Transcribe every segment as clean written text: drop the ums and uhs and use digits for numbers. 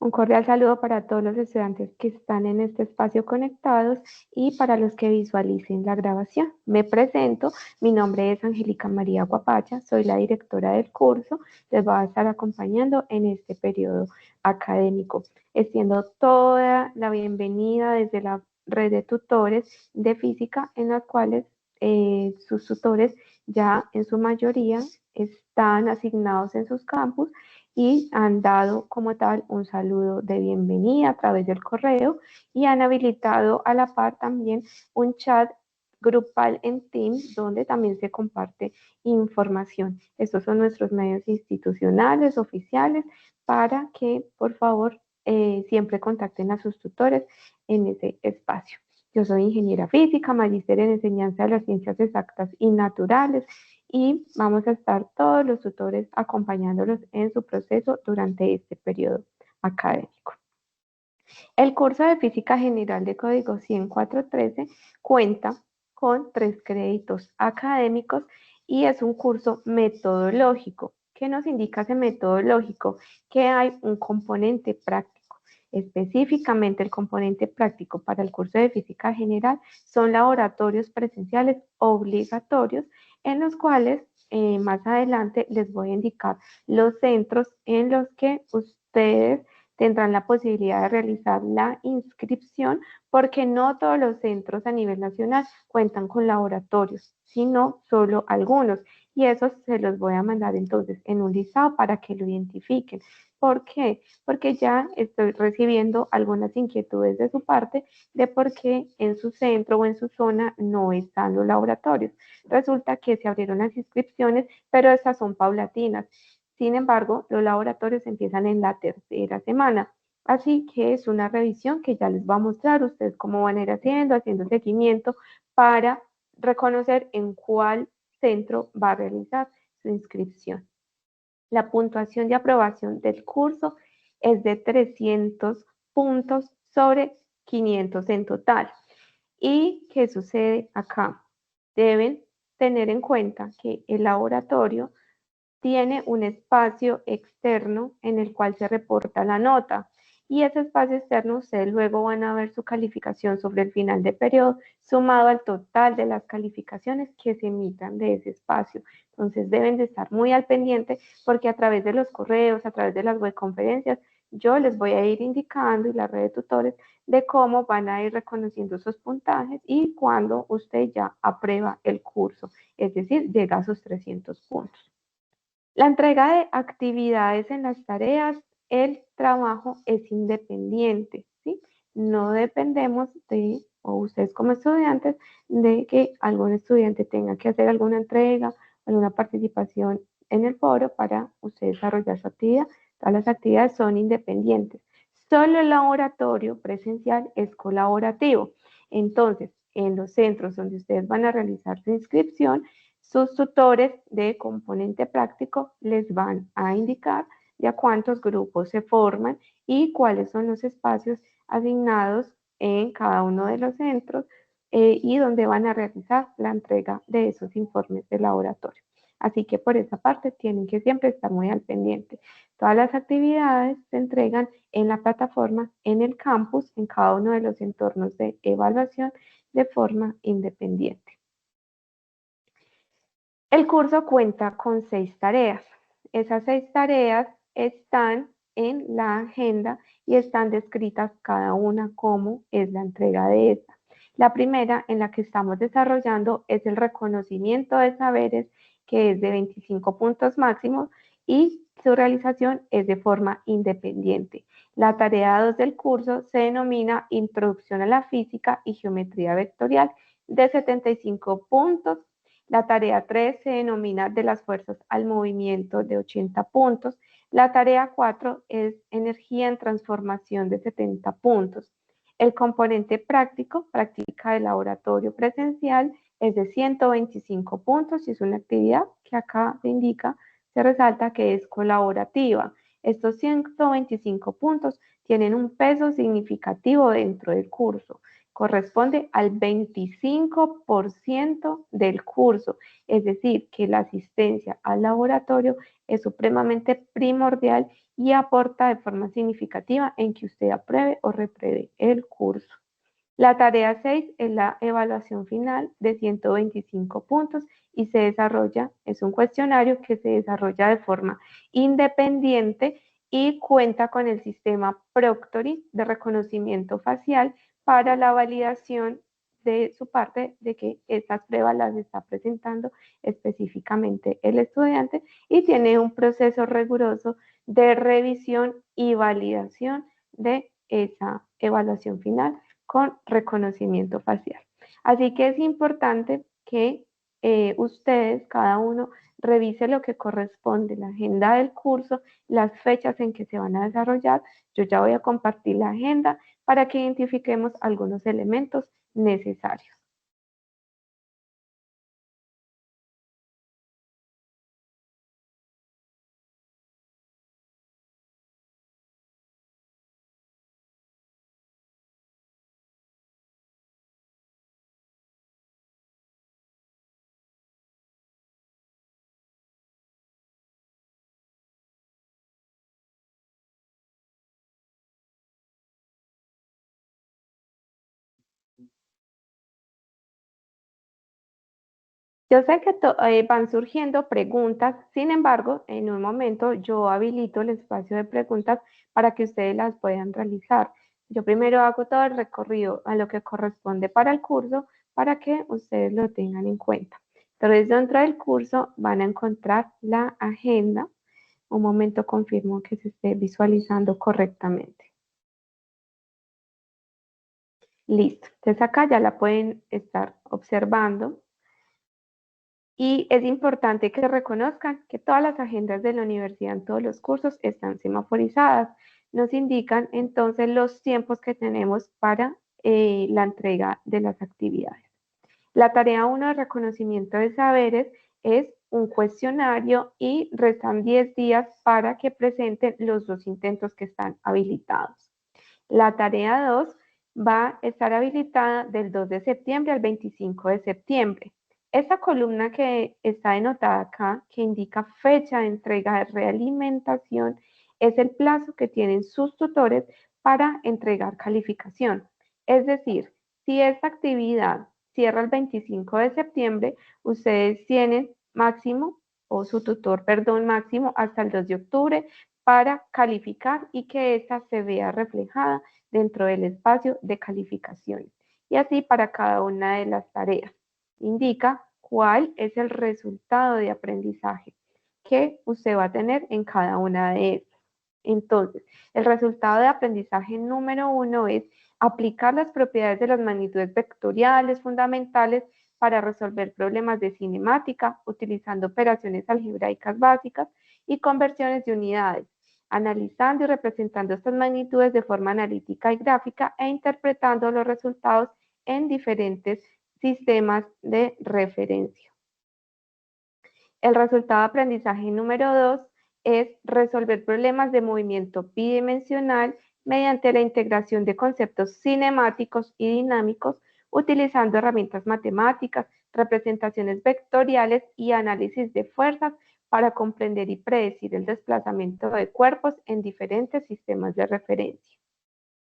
Un cordial saludo para todos los estudiantes que están en este espacio conectados y para los que visualicen la grabación. Me presento, mi nombre es Angélica María Guapacha, soy la directora del curso, les voy a estar acompañando en este periodo académico, extiendo toda la bienvenida desde la red de tutores de física en las cuales sus tutores ya en su mayoría están asignados en sus campus y han dado como tal un saludo de bienvenida a través del correo y han habilitado a la par también un chat grupal en Teams donde también se comparte información. Estos son nuestros medios institucionales, oficiales, para que por favor siempre contacten a sus tutores en ese espacio. Yo soy ingeniera física, magíster en enseñanza de las ciencias exactas y naturales y vamos a estar todos los tutores acompañándolos en su proceso durante este periodo académico. El curso de Física General de Código 10413 cuenta con 3 créditos académicos y es un curso metodológico. ¿Qué nos indica ese metodológico? Que hay un componente práctico. Específicamente el componente práctico para el curso de Física General son laboratorios presenciales obligatorios en los cuales más adelante les voy a indicar los centros en los que ustedes tendrán la posibilidad de realizar la inscripción porque no todos los centros a nivel nacional cuentan con laboratorios, sino solo algunos. Y esos se los voy a mandar entonces en un listado para que lo identifiquen. ¿Por qué? Porque ya estoy recibiendo algunas inquietudes de su parte de por qué en su centro o en su zona no están los laboratorios. Resulta que se abrieron las inscripciones, pero estas son paulatinas. Sin embargo, los laboratorios empiezan en la tercera semana. Así que es una revisión que ya les va a mostrar ustedes cómo van a ir haciendo seguimiento para reconocer en cuál centro va a realizar su inscripción. La puntuación de aprobación del curso es de 300 puntos sobre 500 en total. ¿Y qué sucede acá? Deben tener en cuenta que el laboratorio tiene un espacio externo en el cual se reporta la nota y ese espacio externo ustedes luego van a ver su calificación sobre el final de periodo sumado al total de las calificaciones que se emitan de ese espacio. Entonces deben de estar muy al pendiente porque a través de los correos, a través de las webconferencias, yo les voy a ir indicando y la red de tutores de cómo van a ir reconociendo esos puntajes y cuando usted ya aprueba el curso, es decir, llega a sus 300 puntos. La entrega de actividades en las tareas, el trabajo es independiente, ¿sí? No dependemos de, o ustedes como estudiantes, de que algún estudiante tenga que hacer alguna entrega, alguna participación en el foro para usted desarrollar su actividad. Todas las actividades son independientes. Solo el laboratorio presencial es colaborativo. Entonces, en los centros donde ustedes van a realizar su inscripción, sus tutores de componente práctico les van a indicar ya cuántos grupos se forman y cuáles son los espacios asignados en cada uno de los centros y donde van a realizar la entrega de esos informes de laboratorio. Así que por esa parte tienen que siempre estar muy al pendiente. Todas las actividades se entregan en la plataforma, en el campus, en cada uno de los entornos de evaluación de forma independiente. El curso cuenta con 6 tareas. Esas 6 tareas están en la agenda y están descritas cada una como es la entrega de esta. La primera en la que estamos desarrollando es el reconocimiento de saberes, que es de 25 puntos máximos y su realización es de forma independiente. La tarea 2 del curso se denomina Introducción a la Física y Geometría Vectorial de 75 puntos. La tarea 3 se denomina de las fuerzas al movimiento de 80 puntos. La tarea 4 es energía en transformación de 70 puntos. El componente práctico, práctica de laboratorio presencial, es de 125 puntos y es una actividad que acá se indica, se resalta que es colaborativa. Estos 125 puntos tienen un peso significativo dentro del curso. corresponde al 25% del curso, es decir, que la asistencia al laboratorio es supremamente primordial y aporta de forma significativa en que usted apruebe o repruebe el curso. La tarea 6 es la evaluación final de 125 puntos y es un cuestionario que se desarrolla de forma independiente y cuenta con el sistema Proctory de reconocimiento facial para la validación de su parte de que estas pruebas las está presentando específicamente el estudiante y tiene un proceso riguroso de revisión y validación de esa evaluación final con reconocimiento facial. Así que es importante que ustedes, cada uno, revise lo que corresponde, la agenda del curso, las fechas en que se van a desarrollar. Yo ya voy a compartir la agenda para que identifiquemos algunos elementos necesarios. Yo sé que van surgiendo preguntas, sin embargo, en un momento yo habilito el espacio de preguntas para que ustedes las puedan realizar. Yo primero hago todo el recorrido a lo que corresponde para el curso para que ustedes lo tengan en cuenta. Entonces, dentro del curso van a encontrar la agenda. Un momento confirmo que se esté visualizando correctamente. Listo. Entonces acá ya la pueden estar observando. Y es importante que reconozcan que todas las agendas de la universidad en todos los cursos están semaforizadas. Nos indican entonces los tiempos que tenemos para la entrega de las actividades. La tarea 1 de reconocimiento de saberes es un cuestionario y restan 10 días para que presenten los 2 intentos que están habilitados. La tarea 2 va a estar habilitada del 2 de septiembre al 25 de septiembre. Esta columna que está denotada acá, que indica fecha de entrega de realimentación, es el plazo que tienen sus tutores para entregar calificación. Es decir, si esta actividad cierra el 25 de septiembre, ustedes tienen máximo, o su tutor, perdón, máximo hasta el 2 de octubre para calificar y que esta se vea reflejada dentro del espacio de calificaciones. Y así para cada una de las tareas. Indica cuál es el resultado de aprendizaje que usted va a tener en cada una de estas. Entonces, el resultado de aprendizaje número 1 es aplicar las propiedades de las magnitudes vectoriales fundamentales para resolver problemas de cinemática utilizando operaciones algebraicas básicas y conversiones de unidades, analizando y representando estas magnitudes de forma analítica y gráfica e interpretando los resultados en diferentes sistemas de referencia. El resultado de aprendizaje número 2 es resolver problemas de movimiento bidimensional mediante la integración de conceptos cinemáticos y dinámicos utilizando herramientas matemáticas, representaciones vectoriales y análisis de fuerzas para comprender y predecir el desplazamiento de cuerpos en diferentes sistemas de referencia.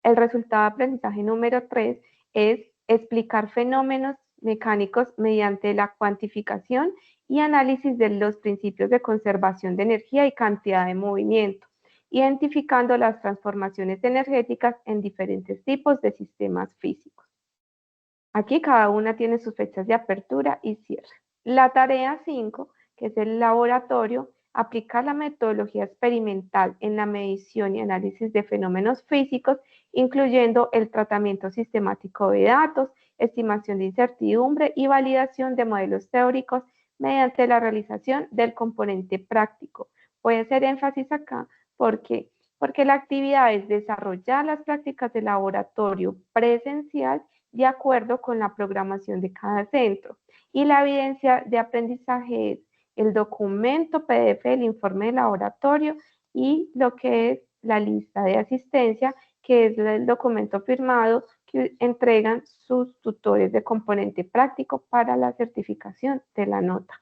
El resultado de aprendizaje número 3 es explicar fenómenos mecánicos mediante la cuantificación y análisis de los principios de conservación de energía y cantidad de movimiento, identificando las transformaciones energéticas en diferentes tipos de sistemas físicos. Aquí cada una tiene sus fechas de apertura y cierre. La tarea 5, que es el laboratorio, aplicar la metodología experimental en la medición y análisis de fenómenos físicos, incluyendo el tratamiento sistemático de datos, estimación de incertidumbre y validación de modelos teóricos mediante la realización del componente práctico. Voy a hacer énfasis acá porque la actividad es desarrollar las prácticas de laboratorio presencial de acuerdo con la programación de cada centro. Y la evidencia de aprendizaje es el documento PDF, el informe de laboratorio y lo que es la lista de asistencia que es el documento firmado que entregan sus tutores de componente práctico para la certificación de la nota.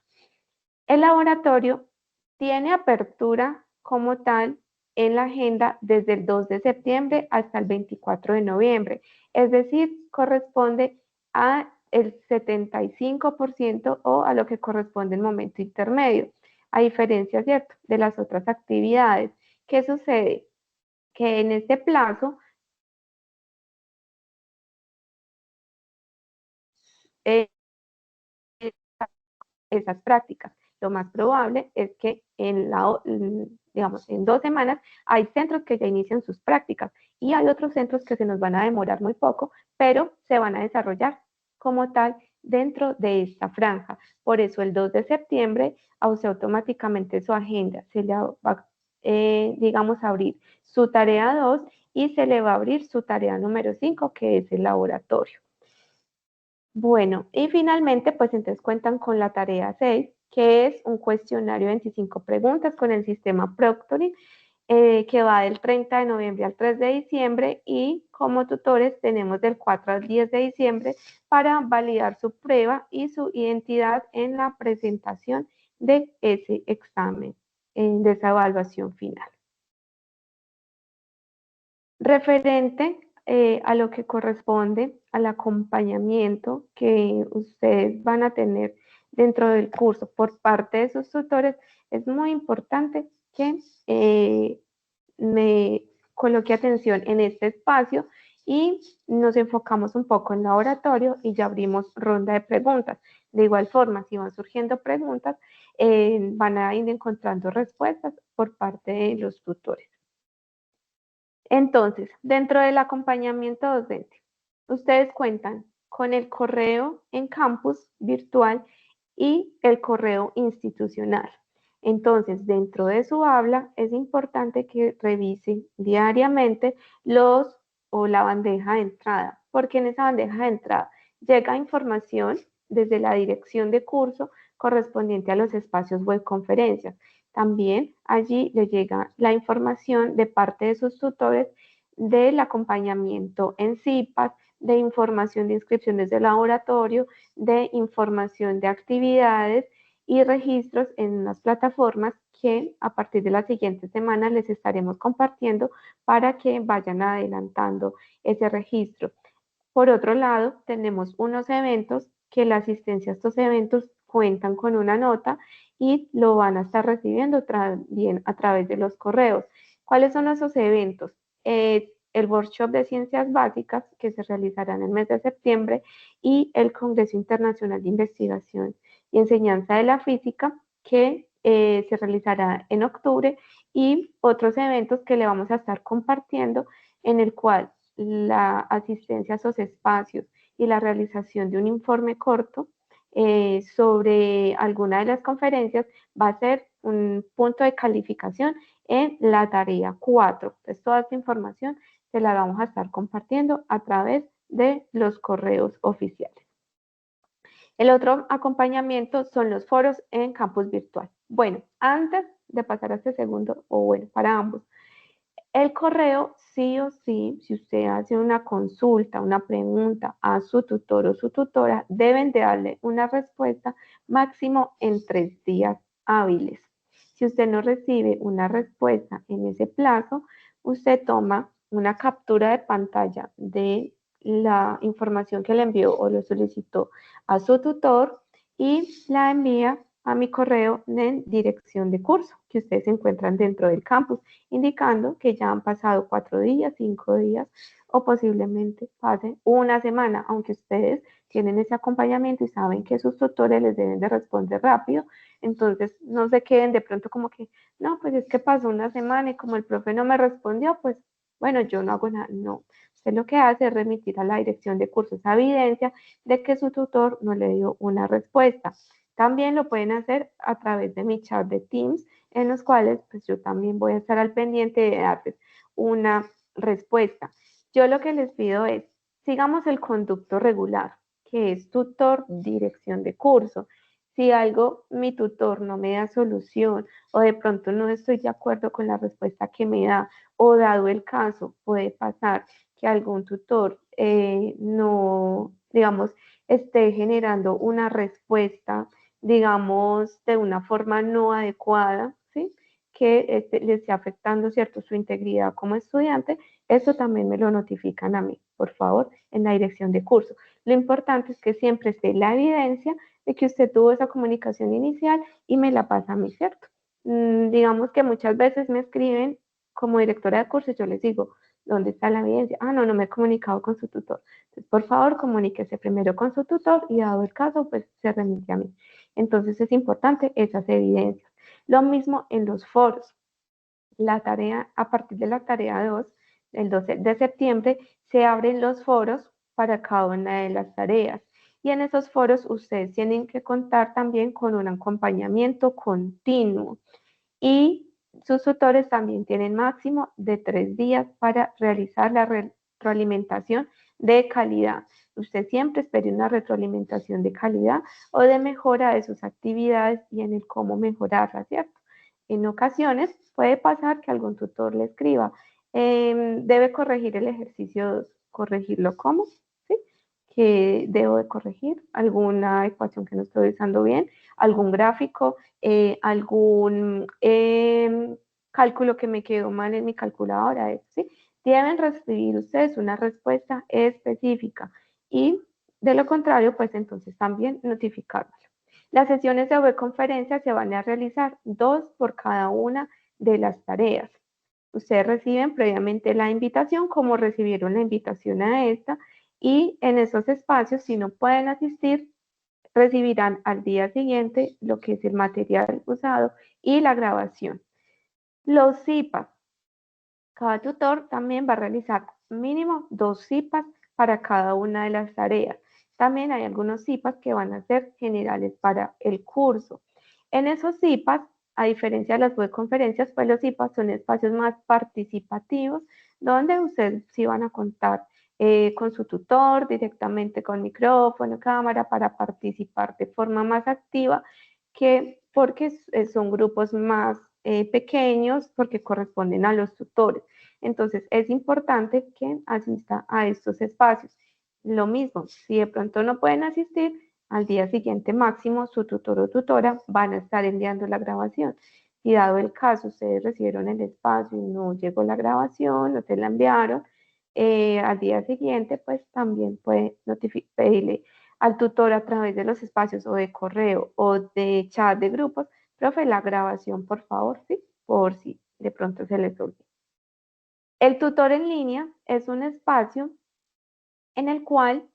El laboratorio tiene apertura como tal en la agenda desde el 2 de septiembre hasta el 24 de noviembre, es decir, corresponde a el 75% o a lo que corresponde el momento intermedio, a diferencia, ¿cierto?, de las otras actividades. ¿Qué sucede? Que en este plazo esas prácticas. Lo más probable es que digamos, en 2 semanas hay centros que ya inician sus prácticas y hay otros centros que se nos van a demorar muy poco, pero se van a desarrollar como tal dentro de esta franja. Por eso el 2 de septiembre a usted automáticamente su agenda se le va, digamos, a abrir su tarea 2 y se le va a abrir su tarea número 5, que es el laboratorio. Bueno, y finalmente, pues entonces cuentan con la tarea 6, que es un cuestionario de 25 preguntas con el sistema Proctoring, que va del 30 de noviembre al 3 de diciembre y como tutores tenemos del 4 al 10 de diciembre para validar su prueba y su identidad en la presentación de ese examen, de esa evaluación final. Referente a lo que corresponde al acompañamiento que ustedes van a tener dentro del curso por parte de sus tutores, es muy importante que me coloque atención en este espacio y nos enfocamos un poco en laboratorio y ya abrimos ronda de preguntas. De igual forma, si van surgiendo preguntas, van a ir encontrando respuestas por parte de los tutores. Entonces, dentro del acompañamiento docente, ustedes cuentan con el correo en campus virtual y el correo institucional. Entonces, dentro de su aula es importante que revisen diariamente la bandeja de entrada, porque en esa bandeja de entrada llega información desde la dirección de curso correspondiente a los espacios web conferencias. También allí le llega la información de parte de sus tutores del acompañamiento en CIPAS, de información de inscripciones de laboratorio, de información de actividades y registros en unas plataformas que a partir de la siguiente semana les estaremos compartiendo para que vayan adelantando ese registro. Por otro lado, tenemos unos eventos que la asistencia a estos eventos cuentan con una nota y lo van a estar recibiendo también a través de los correos. ¿Cuáles son esos eventos? El workshop de ciencias básicas que se realizará en el mes de septiembre y el Congreso Internacional de Investigación y Enseñanza de la Física que se realizará en octubre y otros eventos que le vamos a estar compartiendo en el cual la asistencia a esos espacios y la realización de un informe corto sobre alguna de las conferencias va a ser un punto de calificación en la tarea 4. Entonces, toda esta información se la vamos a estar compartiendo a través de los correos oficiales. El otro acompañamiento son los foros en campus virtual. Bueno, antes de pasar a este segundo, o bueno, para ambos, el correo, sí o sí, si usted hace una consulta, una pregunta a su tutor o su tutora, deben de darle una respuesta máximo en 3 días hábiles. Si usted no recibe una respuesta en ese plazo, usted toma una captura de pantalla de la información que le envió o lo solicitó a su tutor y la envía a mi correo en dirección de curso que ustedes se encuentran dentro del campus, indicando que ya han pasado 4 días, 5 días o posiblemente pase una semana, aunque ustedes tienen ese acompañamiento y saben que sus tutores les deben de responder rápido, entonces no se queden de pronto como que, no, pues es que pasó una semana y como el profe no me respondió, pues bueno, yo no hago nada, no. Usted lo que hace es remitir a la dirección de cursos esa evidencia de que su tutor no le dio una respuesta. También lo pueden hacer a través de mi chat de Teams, en los cuales pues yo también voy a estar al pendiente de darles una respuesta. Yo lo que les pido es, sigamos el conducto regular, que es tutor, dirección de curso. Si algo, mi tutor no me da solución o de pronto no estoy de acuerdo con la respuesta que me da o dado el caso, puede pasar que algún tutor no, digamos, esté generando una respuesta, digamos, de una forma no adecuada, ¿sí? Que le esté afectando, ¿cierto?, su integridad como estudiante, eso también me lo notifican a mí, por favor, en la dirección de curso. Lo importante es que siempre esté la evidencia de que usted tuvo esa comunicación inicial y me la pasa a mí, ¿cierto? Digamos que muchas veces me escriben como directora de curso y yo les digo, ¿dónde está la evidencia? Ah, no, no me he comunicado con su tutor. Entonces, por favor, comuníquese primero con su tutor y dado el caso, pues se remite a mí. Entonces, es importante esas evidencias. Lo mismo en los foros. La tarea, a partir de la tarea 2, el 12 de septiembre, se abren los foros para cada una de las tareas. Y en esos foros ustedes tienen que contar también con un acompañamiento continuo. Y sus tutores también tienen máximo de 3 días para realizar la retroalimentación de calidad. Usted siempre espere una retroalimentación de calidad o de mejora de sus actividades y en el cómo mejorarla, ¿cierto? En ocasiones puede pasar que algún tutor le escriba, debe corregir el ejercicio 2. ¿Corregirlo cómo? ¿Sí? Que debo de corregir alguna ecuación que no estoy usando bien, algún gráfico, algún cálculo que me quedó mal en mi calculadora, ¿sí? Deben recibir ustedes una respuesta específica y de lo contrario, pues entonces también notificármelo. Las sesiones de webconferencia se van a realizar 2 por cada una de las tareas. Ustedes reciben previamente la invitación, como recibieron la invitación a esta, y en esos espacios, si no pueden asistir, recibirán al día siguiente lo que es el material usado y la grabación. Los CIPAS. Cada tutor también va a realizar mínimo 2 CIPAS para cada una de las tareas. También hay algunos CIPAS que van a ser generales para el curso. En esos CIPAS, a diferencia de las webconferencias, pues los CIPAS son espacios más participativos, donde ustedes sí van a contar con su tutor, directamente con micrófono, cámara, para participar de forma más activa, que porque son grupos más pequeños, porque corresponden a los tutores. Entonces, es importante que asista a estos espacios. Lo mismo, si de pronto no pueden asistir, al día siguiente máximo su tutor o tutora van a estar enviando la grabación. Si dado el caso ustedes recibieron el espacio y no llegó la grabación, no se la enviaron, al día siguiente pues también puede pedirle al tutor a través de los espacios o de correo o de chat de grupos, profe, la grabación por favor, sí, por si de pronto se les olvida. El tutor en línea es un espacio en el cual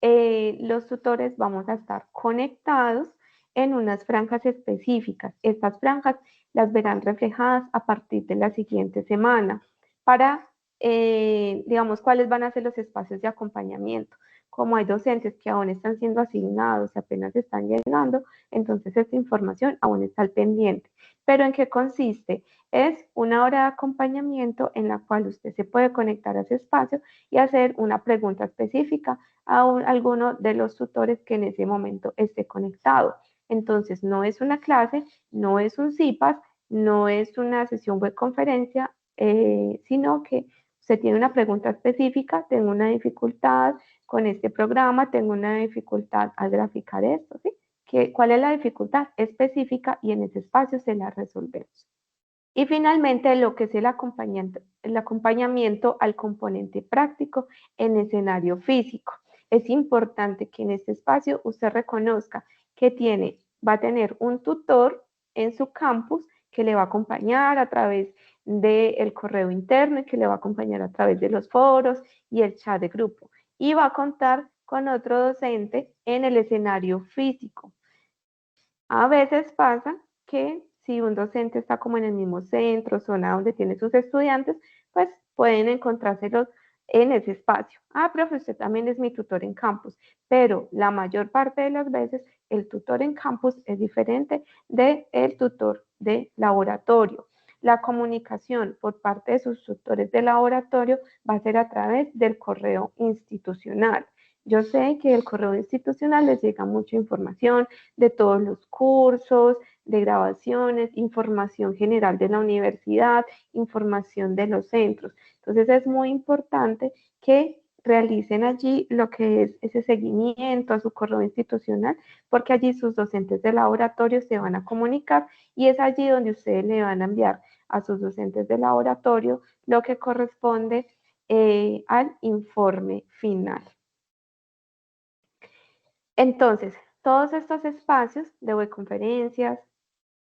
los tutores vamos a estar conectados en unas franjas específicas. Estas franjas las verán reflejadas a partir de la siguiente semana para, digamos, cuáles van a ser los espacios de acompañamiento. Como hay docentes que aún están siendo asignados y apenas están llegando, entonces esta información aún está al pendiente. ¿Pero en qué consiste? Es una hora de acompañamiento en la cual usted se puede conectar a ese espacio y hacer una pregunta específica a alguno de los tutores que en ese momento esté conectado. Entonces, no es una clase, no es un CIPAS, no es una sesión web conferencia, sino que usted tiene una pregunta específica, tengo una dificultad con este programa, tengo una dificultad al graficar esto, ¿sí? ¿Cuál es la dificultad específica? Y en ese espacio se la resolvemos. Y finalmente, lo que es el acompañamiento al componente práctico en escenario físico. Es importante que en este espacio usted reconozca que va a tener un tutor en su campus que le va a acompañar a través del correo interno y que le va a acompañar a través de los foros y el chat de grupo. Y va a contar con otro docente en el escenario físico. A veces pasa que si un docente está como en el mismo centro, zona donde tiene sus estudiantes, pues pueden encontrárselos en ese espacio. Ah, profe, usted también es mi tutor en campus, pero la mayor parte de las veces el tutor en campus es diferente del tutor de laboratorio. La comunicación por parte de sus tutores de laboratorio va a ser a través del correo institucional. Yo sé que el correo institucional les llega mucha información de todos los cursos, de grabaciones, información general de la universidad, información de los centros. Entonces es muy importante que realicen allí lo que es ese seguimiento a su correo institucional, porque allí sus docentes de laboratorio se van a comunicar y es allí donde ustedes le van a enviar a sus docentes de laboratorio lo que corresponde al informe final. Entonces, todos estos espacios de webconferencias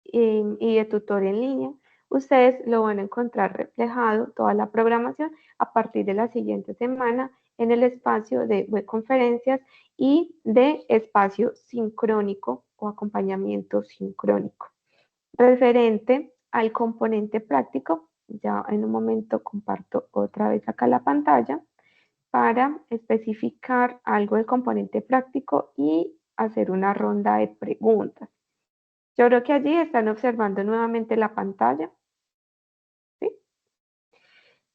y de tutor en línea, ustedes lo van a encontrar reflejado toda la programación a partir de la siguiente semana en el espacio de webconferencias y de espacio sincrónico o acompañamiento sincrónico. Referente al componente práctico, ya en un momento comparto otra vez acá la pantalla para especificar algo del componente práctico y hacer una ronda de preguntas. Yo creo que allí están observando nuevamente la pantalla. ¿Sí?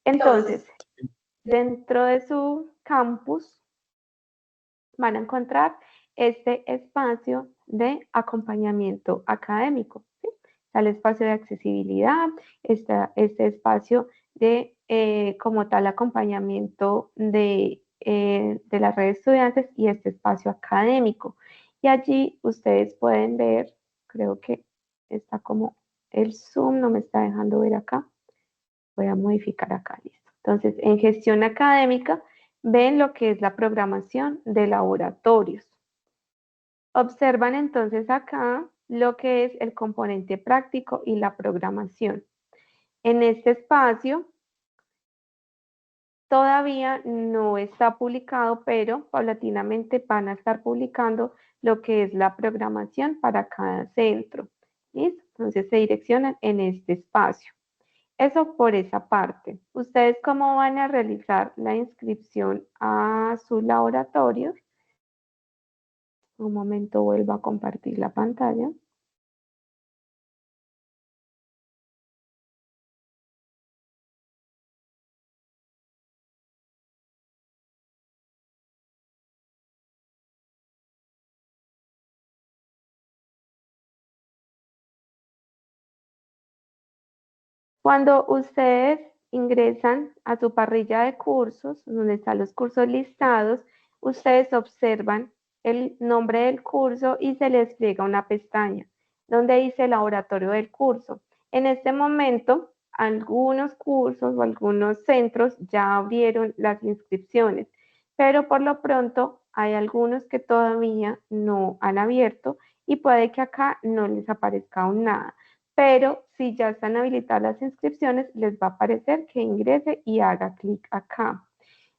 Entonces, dentro de su campus van a encontrar este espacio de acompañamiento académico. ¿Sí? Está el espacio de accesibilidad, está este espacio de como tal acompañamiento de la red de estudiantes y este espacio académico. Y allí ustedes pueden ver, creo que está como el Zoom, no me está dejando ver acá. Voy a modificar acá, listo. Entonces, en gestión académica, ven lo que es la programación de laboratorios. Observan entonces acá lo que es el componente práctico y la programación. En este espacio todavía no está publicado, pero paulatinamente van a estar publicando lo que es la programación para cada centro. ¿Listo? Entonces se direccionan en este espacio. Eso por esa parte. ¿Ustedes cómo van a realizar la inscripción a sus laboratorios? Un momento, vuelvo a compartir la pantalla. Cuando ustedes ingresan a su parrilla de cursos, donde están los cursos listados, ustedes observan el nombre del curso y se les despliega una pestaña donde dice laboratorio del curso. En este momento, algunos cursos o algunos centros ya abrieron las inscripciones, pero por lo pronto hay algunos que todavía no han abierto y puede que acá no les aparezca aún nada, pero si ya están habilitadas las inscripciones, les va a aparecer que ingrese y haga clic acá.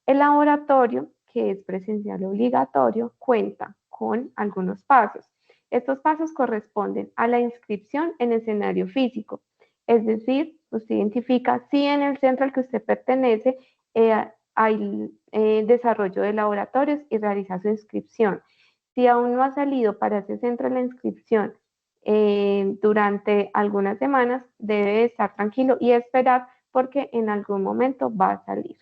El laboratorio, que es presencial obligatorio, cuenta con algunos pasos. Estos pasos corresponden a la inscripción en escenario físico, es decir, usted identifica si en el centro al que usted pertenece hay desarrollo de laboratorios y realiza su inscripción. Si aún no ha salido para ese centro la inscripción durante algunas semanas, debe estar tranquilo y esperar porque en algún momento va a salir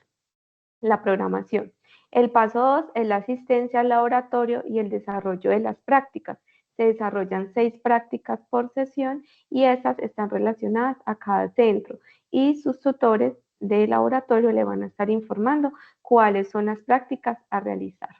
la programación. El paso 2 es la asistencia al laboratorio y el desarrollo de las prácticas. Se desarrollan 6 prácticas por sesión y estas están relacionadas a cada centro y sus tutores de laboratorio le van a estar informando cuáles son las prácticas a realizar.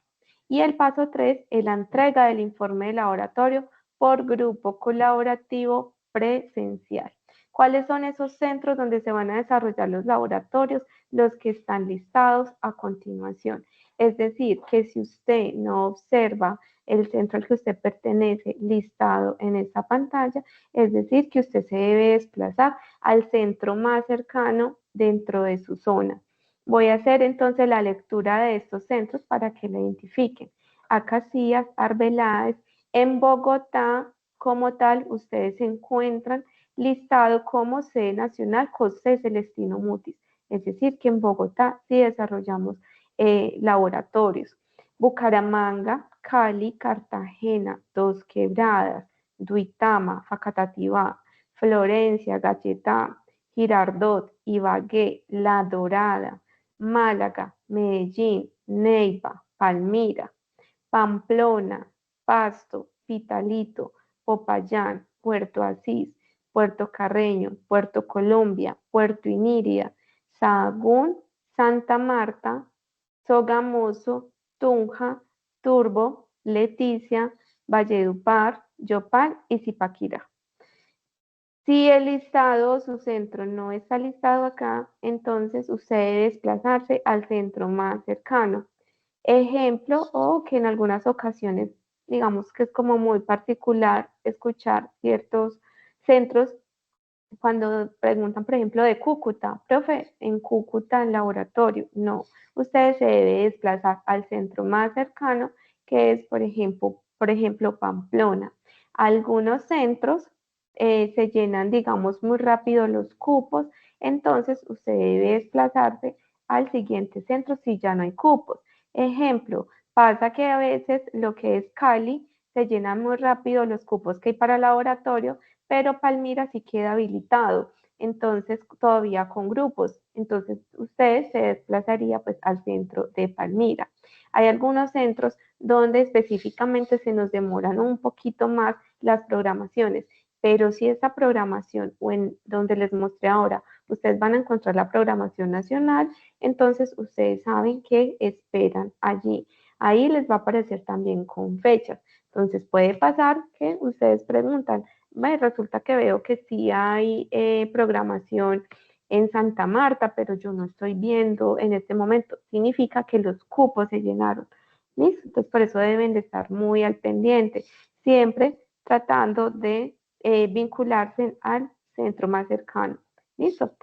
Y el paso 3 es la entrega del informe de laboratorio por grupo colaborativo presencial. ¿Cuáles son esos centros donde se van a desarrollar los laboratorios? Los que están listados a continuación. Es decir, que si usted no observa el centro al que usted pertenece listado en esta pantalla, es decir, que usted se debe desplazar al centro más cercano dentro de su zona. Voy a hacer entonces la lectura de estos centros para que la identifiquen. Acacias, Arbeláez, en Bogotá, como tal, ustedes se encuentran listado como sede nacional José Celestino Mutis. Es decir, que en Bogotá sí desarrollamos laboratorios. Bucaramanga, Cali, Cartagena, Dos Quebradas, Duitama, Facatativá, Florencia, Galletá, Girardot, Ibagué, La Dorada, Málaga, Medellín, Neiva, Palmira, Pamplona, Pasto, Pitalito, Popayán, Puerto Asís, Puerto Carreño, Puerto Colombia, Puerto Inírida, Sahagún, Santa Marta, Sogamoso, Tunja, Turbo, Leticia, Valledupar, Yopal y Zipaquirá. Si el listado, su centro no está listado acá, entonces usted debe desplazarse al centro más cercano. Ejemplo, o que en algunas ocasiones, digamos que es como muy particular escuchar ciertos centros cuando preguntan, por ejemplo, de Cúcuta, profe, en Cúcuta, en laboratorio, no, usted se debe desplazar al centro más cercano, que es, por ejemplo, Pamplona. Algunos centros se llenan, digamos, muy rápido los cupos, entonces usted debe desplazarse al siguiente centro si ya no hay cupos. Ejemplo, pasa que a veces lo que es Cali se llenan muy rápido los cupos que hay para laboratorio, pero Palmira sí queda habilitado, entonces todavía con grupos, entonces usted se desplazaría pues al centro de Palmira. Hay algunos centros donde específicamente se nos demoran un poquito más las programaciones, pero si esa programación o en donde les mostré ahora, ustedes van a encontrar la programación nacional, entonces ustedes saben que esperan allí. Ahí les va a aparecer también con fechas. Entonces puede pasar que ustedes preguntan, resulta que veo que sí hay programación en Santa Marta, pero yo no estoy viendo en este momento. Significa que los cupos se llenaron. ¿Listo? Entonces, por eso deben de estar muy al pendiente, siempre tratando de vincularse al centro más cercano. ¿Listo?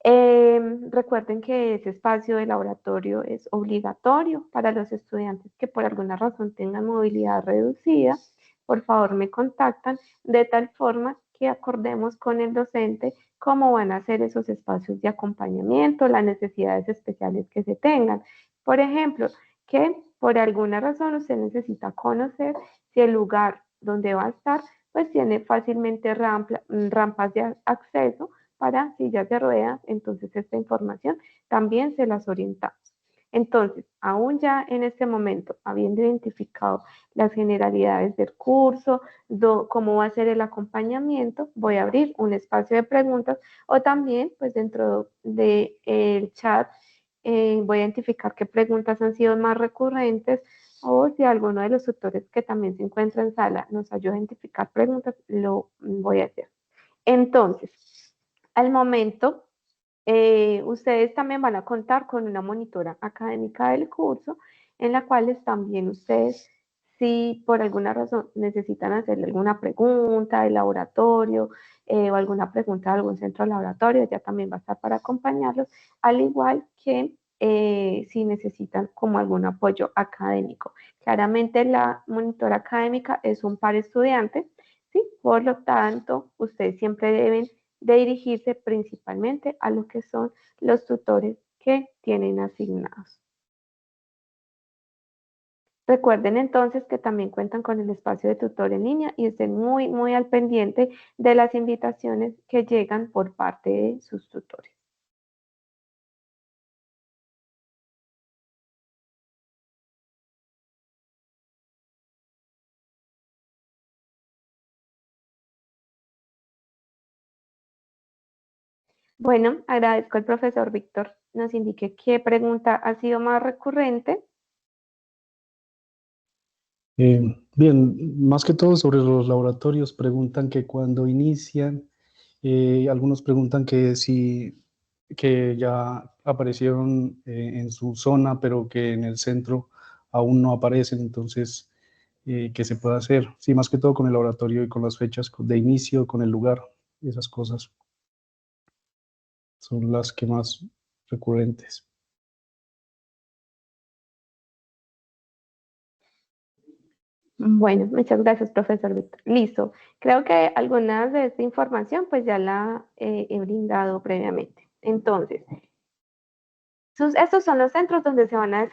Recuerden que ese espacio de laboratorio es obligatorio para los estudiantes que por alguna razón tengan movilidad reducida. Por favor, me contactan de tal forma que acordemos con el docente cómo van a ser esos espacios de acompañamiento, las necesidades especiales que se tengan. Por ejemplo, que por alguna razón usted necesita conocer si el lugar donde va a estar pues tiene fácilmente rampas de acceso para sillas de ruedas, entonces esta información también se las orientamos. Entonces, aún ya en este momento, habiendo identificado las generalidades del curso, cómo va a ser el acompañamiento, voy a abrir un espacio de preguntas o también, pues dentro del chat, voy a identificar qué preguntas han sido más recurrentes o si alguno de los tutores que también se encuentra en sala nos ayuda a identificar preguntas, lo voy a hacer. Entonces, al momento, ustedes también van a contar con una monitora académica del curso, en la cual también ustedes, si por alguna razón necesitan hacerle alguna pregunta de laboratorio o alguna pregunta de algún centro de laboratorio, ella también va a estar para acompañarlos, al igual que si necesitan como algún apoyo académico. Claramente la monitora académica es un par estudiante, ¿sí? Por lo tanto, ustedes siempre deben de dirigirse principalmente a lo que son los tutores que tienen asignados. Recuerden entonces que también cuentan con el espacio de tutor en línea y estén muy, muy al pendiente de las invitaciones que llegan por parte de sus tutores. Bueno, agradezco al profesor Víctor nos indique qué pregunta ha sido más recurrente. Bien, más que todo sobre los laboratorios, preguntan que cuando inician, algunos preguntan que si que ya aparecieron en su zona, pero que en el centro aún no aparecen, entonces, ¿qué se puede hacer? Sí, más que todo con el laboratorio y con las fechas de inicio, con el lugar, esas cosas son las que más recurrentes. Bueno, muchas gracias, profesor Víctor. Listo. Creo que algunas de esta información pues ya la he brindado previamente. Entonces, estos son los centros donde se van a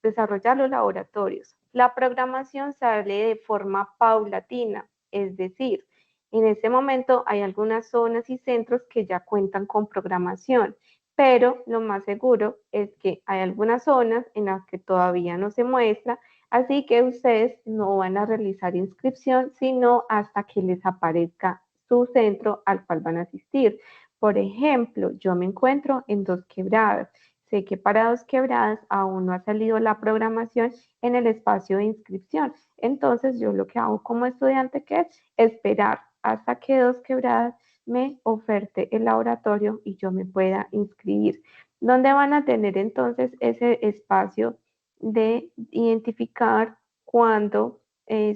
desarrollar los laboratorios. La programación sale de forma paulatina, es decir, en este momento hay algunas zonas y centros que ya cuentan con programación, pero lo más seguro es que hay algunas zonas en las que todavía no se muestra, Así que ustedes no van a realizar inscripción, sino hasta que les aparezca su centro al cual van a asistir. Por ejemplo, yo me encuentro en Dos Quebradas. Sé que para Dos Quebradas aún no ha salido la programación en el espacio de inscripción. Entonces, yo lo que hago como estudiante, que es esperar hasta que Dos Quebradas me oferte el laboratorio y yo me pueda inscribir. ¿Dónde van a tener entonces ese espacio de identificar cuándo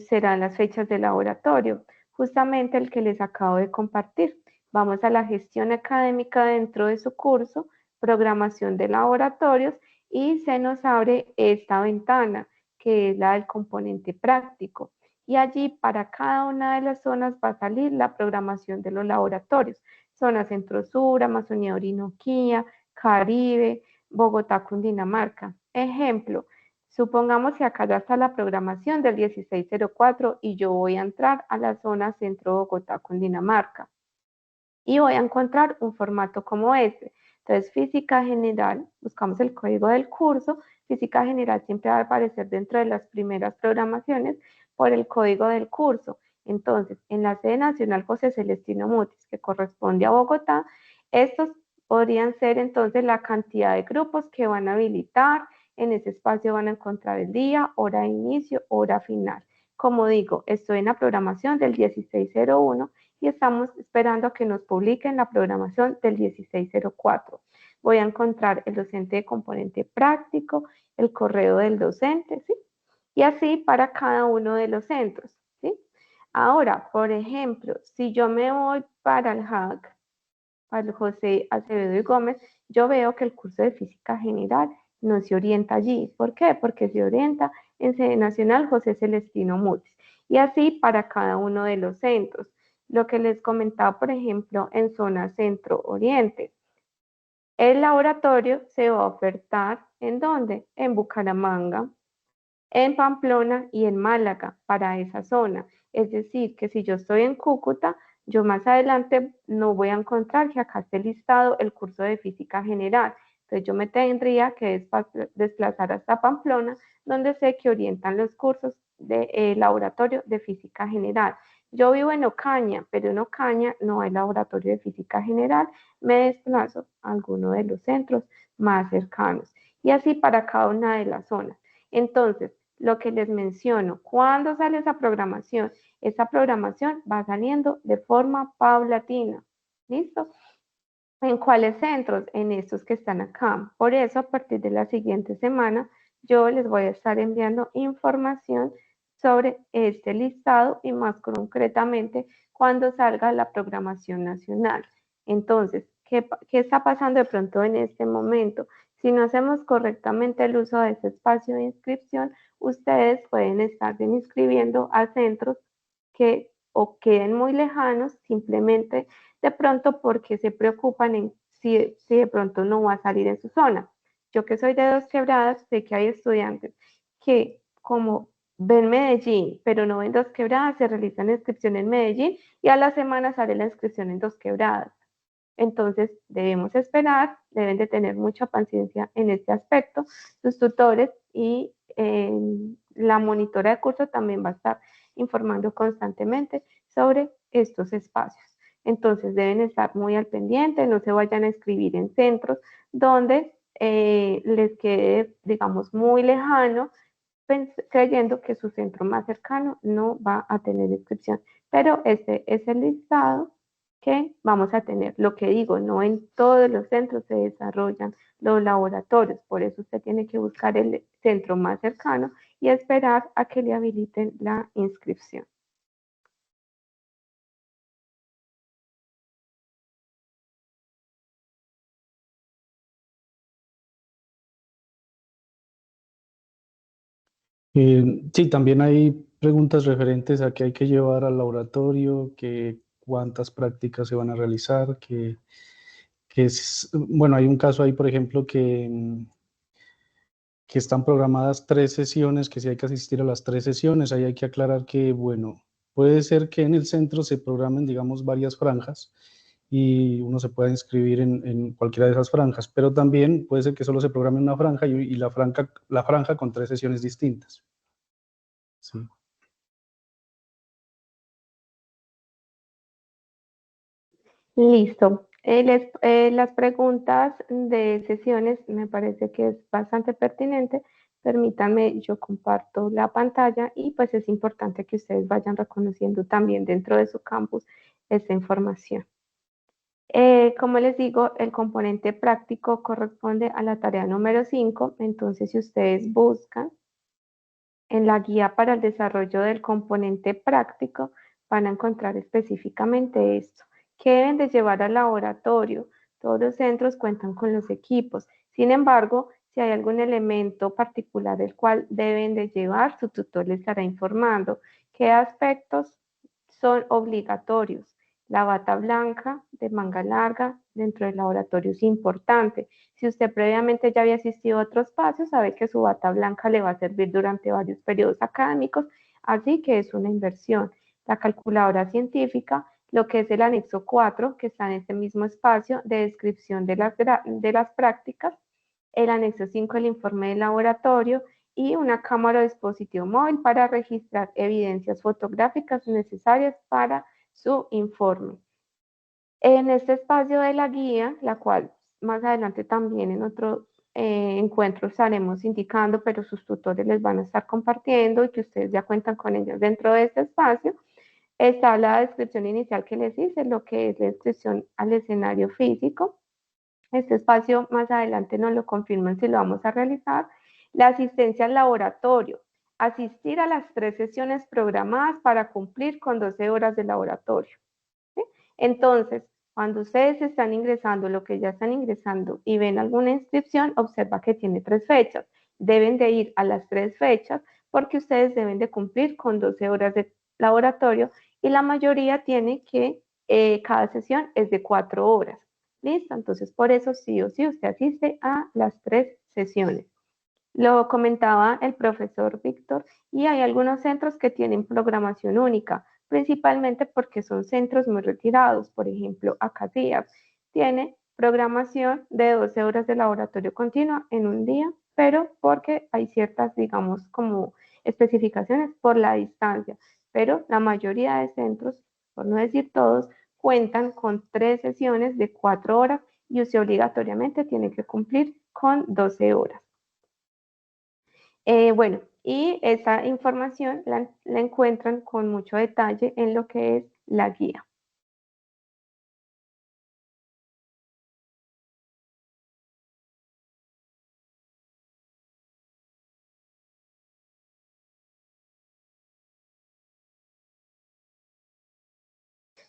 serán las fechas de laboratorio? Justamente el que les acabo de compartir. Vamos a la gestión académica dentro de su curso, programación de laboratorios, y se nos abre esta ventana, que es la del componente práctico. Y allí para cada una de las zonas va a salir la programación de los laboratorios. Zona Centro-Sur, Amazonía, Orinoquía, Caribe, Bogotá, Cundinamarca. Ejemplo, supongamos que acá ya está la programación del 1604 y yo voy a entrar a la zona Centro Bogotá, Cundinamarca. Y voy a encontrar un formato como este. Entonces, física general, buscamos el código del curso. Física general siempre va a aparecer dentro de las primeras programaciones por el código del curso. Entonces, en la sede nacional José Celestino Mutis, que corresponde a Bogotá, estos podrían ser entonces la cantidad de grupos que van a habilitar. En ese espacio van a encontrar el día, hora de inicio, hora final. Como digo, estoy en la programación del 1601 y estamos esperando a que nos publiquen la programación del 1604. Voy a encontrar el docente de componente práctico, el correo del docente, ¿sí? Y así para cada uno de los centros, ¿sí? Ahora, por ejemplo, si yo me voy para el HAC, para el José Acevedo y Gómez, yo veo que el curso de física general no se orienta allí. ¿Por qué? Porque se orienta en sede nacional José Celestino Mutis. Y así para cada uno de los centros. Lo que les comentaba, por ejemplo, en zona centro-oriente. El laboratorio se va a ofertar ¿en dónde? En Bucaramanga, en Pamplona y en Málaga para esa zona. Es decir, que si yo estoy en Cúcuta, yo más adelante no voy a encontrar que acá esté listado el curso de física general. Entonces yo me tendría que desplazar hasta Pamplona, donde sé que orientan los cursos de laboratorio de física general. Yo vivo en Ocaña, pero en Ocaña no hay laboratorio de física general. Me desplazo a alguno de los centros más cercanos. Y así para cada una de las zonas. Entonces, lo que les menciono, ¿cuándo sale esa programación? Esa programación va saliendo de forma paulatina. ¿Listo? ¿En cuáles centros? En estos que están acá. Por eso, a partir de la siguiente semana, yo les voy a estar enviando información sobre este listado y más concretamente cuando salga la programación nacional. Entonces, ¿qué está pasando de pronto en este momento? Si no hacemos correctamente el uso de ese espacio de inscripción, ustedes pueden estar inscribiendo a centros que o queden muy lejanos simplemente de pronto porque se preocupan en si de pronto no va a salir en su zona. Yo que soy de Dos Quebradas, sé que hay estudiantes que como ven Medellín, pero no ven Dos Quebradas, se realizan la inscripción en Medellín y a la semana sale la inscripción en Dos Quebradas. Entonces, debemos esperar, deben de tener mucha paciencia en este aspecto. Sus tutores y la monitora de curso también va a estar informando constantemente sobre estos espacios. Entonces, deben estar muy al pendiente, no se vayan a inscribir en centros donde les quede, digamos, muy lejano, creyendo que su centro más cercano no va a tener inscripción. Pero este es el listado que vamos a tener. Lo que digo, no en todos los centros se desarrollan los laboratorios, por eso usted tiene que buscar el centro más cercano y esperar a que le habiliten la inscripción. Sí, también hay preguntas referentes a qué hay que llevar al laboratorio, que cuántas prácticas se van a realizar, bueno, hay un caso ahí, por ejemplo, que están programadas 3 sesiones, que si hay que asistir a las 3 sesiones, ahí hay que aclarar que, bueno, puede ser que en el centro se programen, digamos, varias franjas y uno se pueda inscribir en cualquiera de esas franjas, pero también puede ser que solo se programe una franja y la franja con 3 sesiones distintas. Sí. Listo. Las preguntas de sesiones me parece que es bastante pertinente. Permítanme, yo comparto la pantalla y pues es importante que ustedes vayan reconociendo también dentro de su campus esta información. Como les digo, el componente práctico corresponde a la tarea número 5. Entonces, si ustedes buscan en la guía para el desarrollo del componente práctico, van a encontrar específicamente esto. ¿Qué deben de llevar al laboratorio? Todos los centros cuentan con los equipos. Sin embargo, si hay algún elemento particular del cual deben de llevar, su tutor les estará informando qué aspectos son obligatorios. La bata blanca de manga larga dentro del laboratorio es importante. Si usted previamente ya había asistido a otros espacios, sabe que su bata blanca le va a servir durante varios periodos académicos, así que es una inversión. La calculadora científica, lo que es el anexo 4, que está en este mismo espacio de descripción de las prácticas, el anexo 5, el informe de laboratorio, y una cámara o dispositivo móvil para registrar evidencias fotográficas necesarias para su informe. En este espacio de la guía, la cual más adelante también en otro encuentro estaremos indicando, pero sus tutores les van a estar compartiendo y que ustedes ya cuentan con ellos dentro de este espacio, está la descripción inicial que les hice, lo que es la descripción al escenario físico. Este espacio más adelante nos lo confirman si lo vamos a realizar. La asistencia al laboratorio. Asistir a las 3 sesiones programadas para cumplir con 12 horas de laboratorio. ¿Sí? Entonces, cuando ustedes están ingresando, lo que ya están ingresando y ven alguna inscripción, observa que tiene 3 fechas. Deben de ir a las 3 fechas porque ustedes deben de cumplir con 12 horas de laboratorio y la mayoría tiene que, cada sesión es de 4 horas. ¿Listo? Entonces, por eso sí o sí usted asiste a las 3 sesiones. Lo comentaba el profesor Víctor y hay algunos centros que tienen programación única, principalmente porque son centros muy retirados. Por ejemplo, Acadías tiene programación de 12 horas de laboratorio continua en un día, pero porque hay ciertas, digamos, como especificaciones por la distancia. Pero la mayoría de centros, por no decir todos, cuentan con 3 sesiones de 4 horas y usted obligatoriamente tiene que cumplir con 12 horas. Bueno, y esa información la encuentran con mucho detalle en lo que es la guía.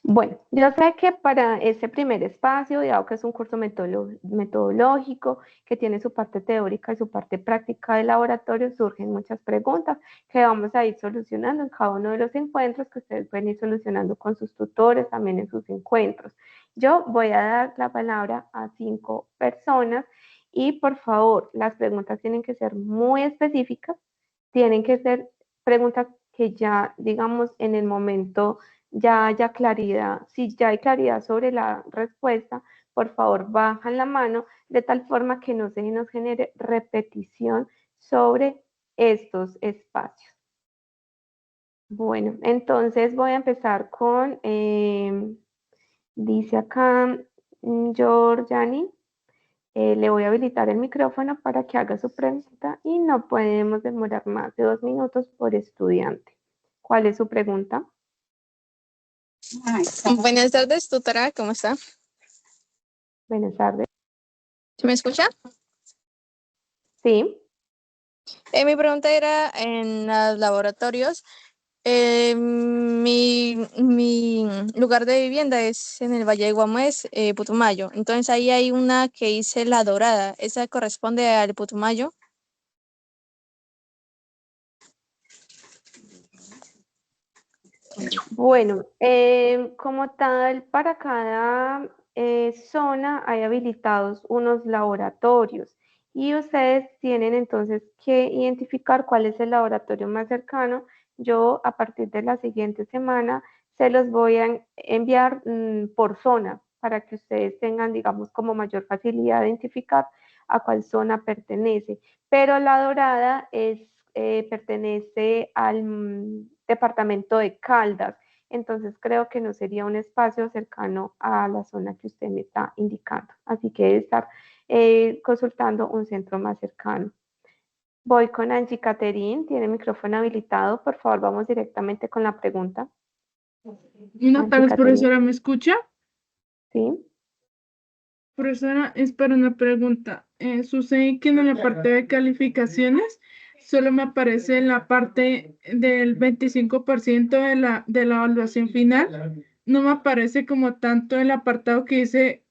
Bueno, yo sé que para ese primer espacio, dado que es un curso metodológico, que tiene su parte teórica y su parte práctica de laboratorio, surgen muchas preguntas que vamos a ir solucionando en cada uno de los encuentros que ustedes pueden ir solucionando con sus tutores también en sus encuentros. Yo voy a dar la palabra a 5 personas y por favor, las preguntas tienen que ser muy específicas, tienen que ser preguntas que ya, digamos, en el momento ya haya claridad. Si ya hay claridad sobre la respuesta, por favor bajan la mano de tal forma que no se nos genere repetición sobre estos espacios. Bueno, entonces voy a empezar con, dice acá Georgiani, le voy a habilitar el micrófono para que haga su pregunta y no podemos demorar más de 2 minutos por estudiante. ¿Cuál es su pregunta? Buenas tardes, tutora, ¿cómo está? Buenas tardes. ¿Me escucha? Sí. Mi pregunta era en los laboratorios. Mi lugar de vivienda es en el Valle de Guamués, Putumayo. Entonces ahí hay una que dice La Dorada. ¿Esa corresponde al Putumayo? Bueno, como tal, para cada zona hay habilitados unos laboratorios y ustedes tienen entonces que identificar cuál es el laboratorio más cercano. Yo a partir de la siguiente semana se los voy a enviar por zona para que ustedes tengan, digamos, como mayor facilidad de identificar a cuál zona pertenece. Pero la dorada es pertenece al departamento de Caldas, entonces creo que no sería un espacio cercano a la zona que usted me está indicando, así que debe estar consultando un centro más cercano. Voy con Angie Caterín, tiene micrófono habilitado, por favor vamos directamente con la pregunta. Buenas tardes, profesora, ¿me escucha? Sí. Profesora, es para una pregunta. Sucede que en la parte de calificaciones solo me aparece en la parte del 25% de la evaluación final. No me aparece como tanto el apartado que dice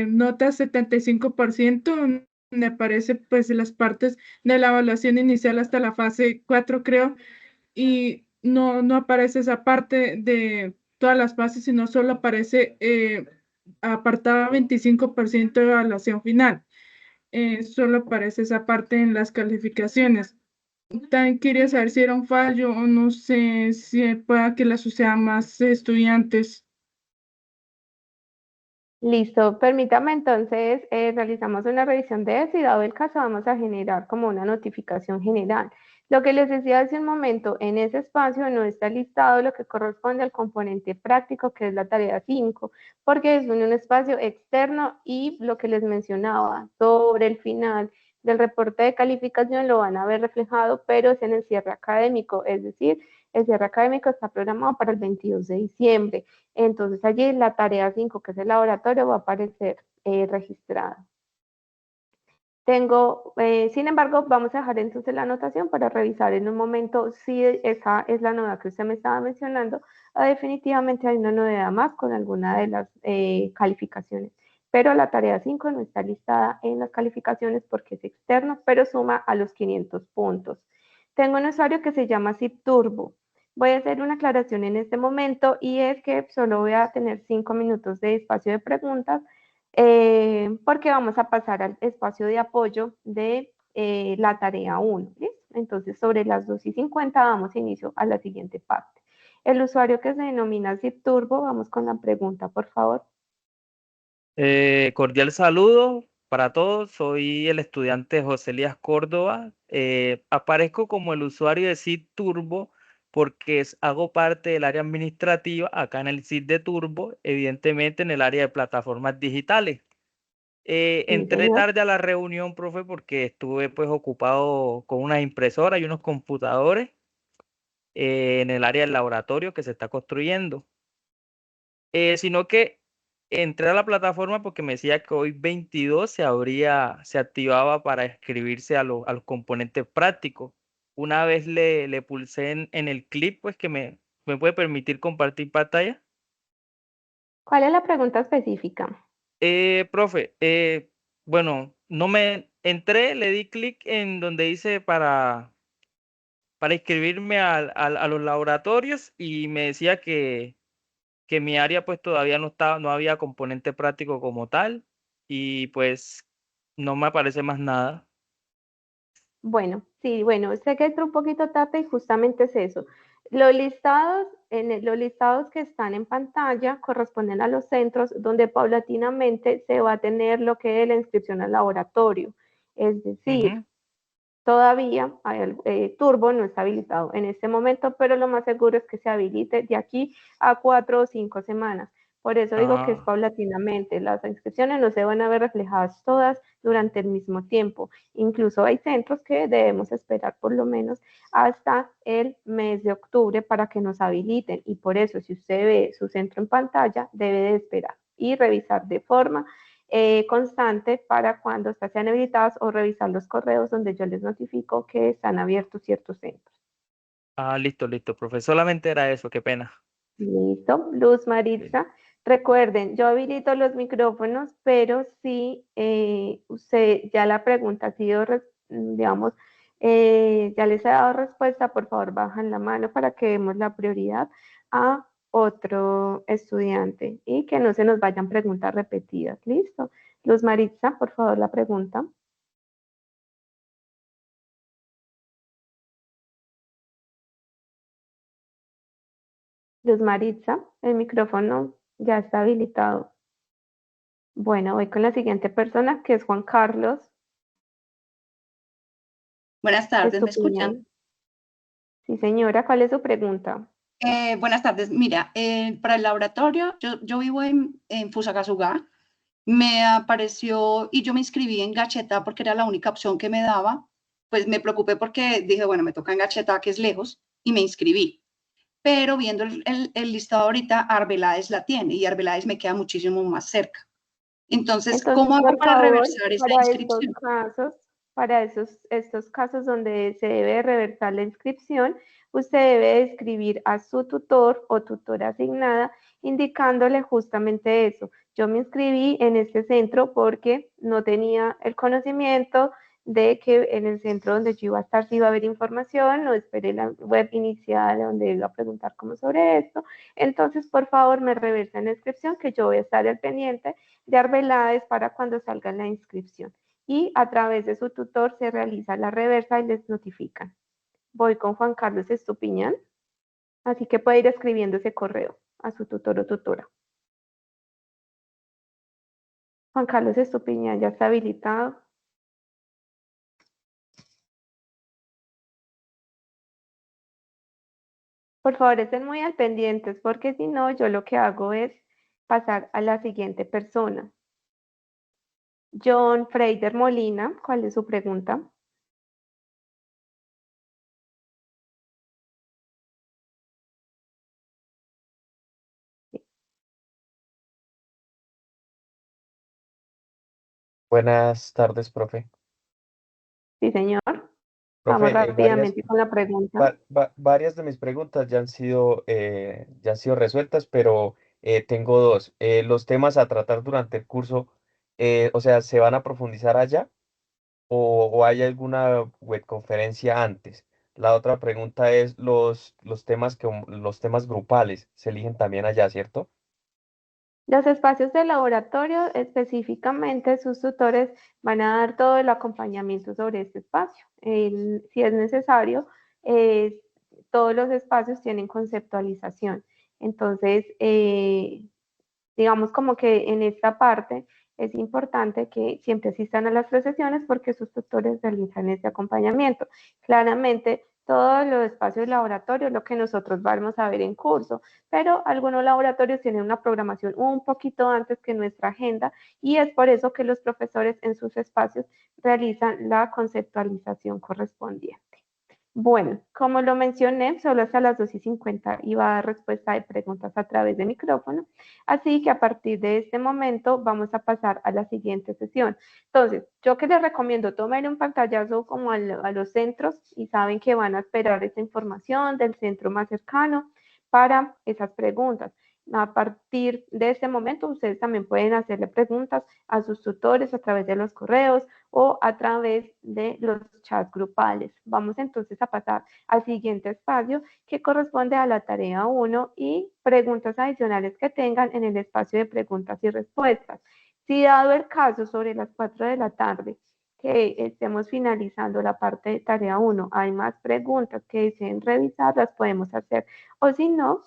nota 75%, me aparece pues las partes de la evaluación inicial hasta la fase 4 creo, y no aparece esa parte de todas las fases, sino solo aparece apartado 25% de evaluación final. Solo aparece esa parte en las calificaciones. También quería saber si era un fallo o no sé si pueda que la suceda más estudiantes. Listo, permítame entonces, realizamos una revisión de eso y dado el caso vamos a generar como una notificación general. Lo que les decía hace un momento, en ese espacio no está listado lo que corresponde al componente práctico, que es la tarea 5, porque es un espacio externo y lo que les mencionaba sobre el final del reporte de calificación lo van a ver reflejado, pero es en el cierre académico, es decir, el cierre académico está programado para el 22 de diciembre. Entonces allí la tarea 5, que es el laboratorio, va a aparecer registrada. Sin embargo, vamos a dejar entonces la anotación para revisar en un momento si esa es la novedad que usted me estaba mencionando, o definitivamente hay una novedad más con alguna de las calificaciones. Pero la tarea 5 no está listada en las calificaciones porque es externo, pero suma a los 500 puntos. Tengo un usuario que se llama Zip Turbo. Voy a hacer una aclaración en este momento y es que solo voy a tener 5 minutos de espacio de preguntas porque vamos a pasar al espacio de apoyo de la tarea 1. ¿Listo? Entonces, sobre las 2:50 damos inicio a la siguiente parte. El usuario que se denomina Zip Turbo, vamos con la pregunta, por favor. Cordial saludo para todos. Soy el estudiante José Elías Córdoba. Aparezco como el usuario de CID Turbo porque hago parte del área administrativa acá en el CID de Turbo, evidentemente en el área de plataformas digitales. Entré señor. tarde a la reunión, profe, porque estuve pues ocupado con unas impresoras y unos computadores en el área del laboratorio que se está construyendo. Sino que entré a la plataforma porque me decía que hoy 22 se activaba para escribirse a los componentes prácticos. Una vez le pulsé en el clip, pues que me puede permitir compartir pantalla. ¿Cuál es la pregunta específica? Profe, bueno, no me entré, le di clic en donde dice para inscribirme a los laboratorios y me decía que mi área pues todavía no había componente práctico como tal y pues no me aparece más nada. Bueno, sí, bueno, sé que entró un poquito tarde y justamente es eso. Los listados que están en pantalla corresponden a los centros donde paulatinamente se va a tener lo que es la inscripción al laboratorio. Es decir, todavía Turbo no está habilitado en este momento, pero lo más seguro es que se habilite de aquí a 4 o 5 semanas. Por eso digo que es paulatinamente. Las inscripciones no se van a ver reflejadas todas durante el mismo tiempo. Incluso hay centros que debemos esperar por lo menos hasta el mes de octubre para que nos habiliten. Y por eso, si usted ve su centro en pantalla, debe de esperar y revisar de forma constante para cuando sean habilitados o revisar los correos donde yo les notifico que están abiertos ciertos centros. Listo, profe. Solamente era eso, qué pena. Listo. Luz Maritza. Recuerden, yo habilito los micrófonos, pero si usted ya la pregunta ha sido, digamos, ya les he dado respuesta, por favor bajan la mano para que demos la prioridad a otro estudiante y que no se nos vayan preguntas repetidas. Listo. Luz Maritza, por favor, la pregunta. Luz Maritza, el micrófono ya está habilitado. Bueno, voy con la siguiente persona, que es Juan Carlos. Buenas tardes, ¿me escuchan? Sí, señora, ¿cuál es su pregunta? Buenas tardes. Mira, para el laboratorio, yo vivo en Fusagasugá. Me apareció y yo me inscribí en Gacheta porque era la única opción que me daba. Pues me preocupé porque dije, bueno, me toca en Gacheta, que es lejos, y me inscribí. Pero viendo el listado ahorita, Arbeláez la tiene y Arbeláez me queda muchísimo más cerca. Entonces, ¿cómo hago por para favor, reversar esa para estos inscripción? casos, para estos casos donde se debe reversar la inscripción, usted debe escribir a su tutor o tutora asignada indicándole justamente eso. Yo me inscribí en este centro porque no tenía el conocimiento de que en el centro donde yo iba a estar sí iba a haber información, no esperé la web inicial donde iba a preguntar como sobre esto. Entonces, por favor, me reversa la inscripción que yo voy a estar al pendiente de Arbeláez para cuando salga la inscripción. Y a través de su tutor se realiza la reversa y les notifican. Voy con Juan Carlos Estupiñán, así que puede ir escribiendo ese correo a su tutor o tutora. Juan Carlos Estupiñán ya está habilitado. Por favor, estén muy al pendientes porque si no, yo lo que hago es pasar a la siguiente persona. John Freider Molina, ¿cuál es su pregunta? Buenas tardes, profe. Sí, señor. Vamos Profe, rápidamente con la pregunta. varias de mis preguntas ya han sido resueltas, pero tengo dos. Los temas a tratar durante el curso, o sea, ¿se van a profundizar allá o hay alguna webconferencia antes? La otra pregunta es los temas grupales se eligen también allá, ¿cierto? Los espacios de laboratorio, específicamente sus tutores van a dar todo el acompañamiento sobre este espacio. Si es necesario, eh, todos los espacios tienen conceptualización. Entonces, digamos como que en esta parte es importante que siempre asistan a las 3 sesiones porque sus tutores realizan ese acompañamiento. Claramente, todos los espacios de laboratorio es lo que nosotros vamos a ver en curso, pero algunos laboratorios tienen una programación un poquito antes que nuestra agenda y es por eso que los profesores en sus espacios realizan la conceptualización correspondiente. Bueno, como lo mencioné, solo hasta las 2:50 iba a dar respuesta de preguntas a través de micrófono, así que a partir de este momento vamos a pasar a la siguiente sesión. Entonces, yo que les recomiendo, tomen un pantallazo como a los centros y saben que van a esperar esa información del centro más cercano para esas preguntas. A partir de este momento, ustedes también pueden hacerle preguntas a sus tutores a través de los correos o a través de los chats grupales. Vamos entonces a pasar al siguiente espacio que corresponde a la tarea 1 y preguntas adicionales que tengan en el espacio de preguntas y respuestas. Si dado el caso sobre las 4 de la tarde que estemos finalizando la parte de tarea 1, hay más preguntas que deseen revisar, las podemos hacer. O si no,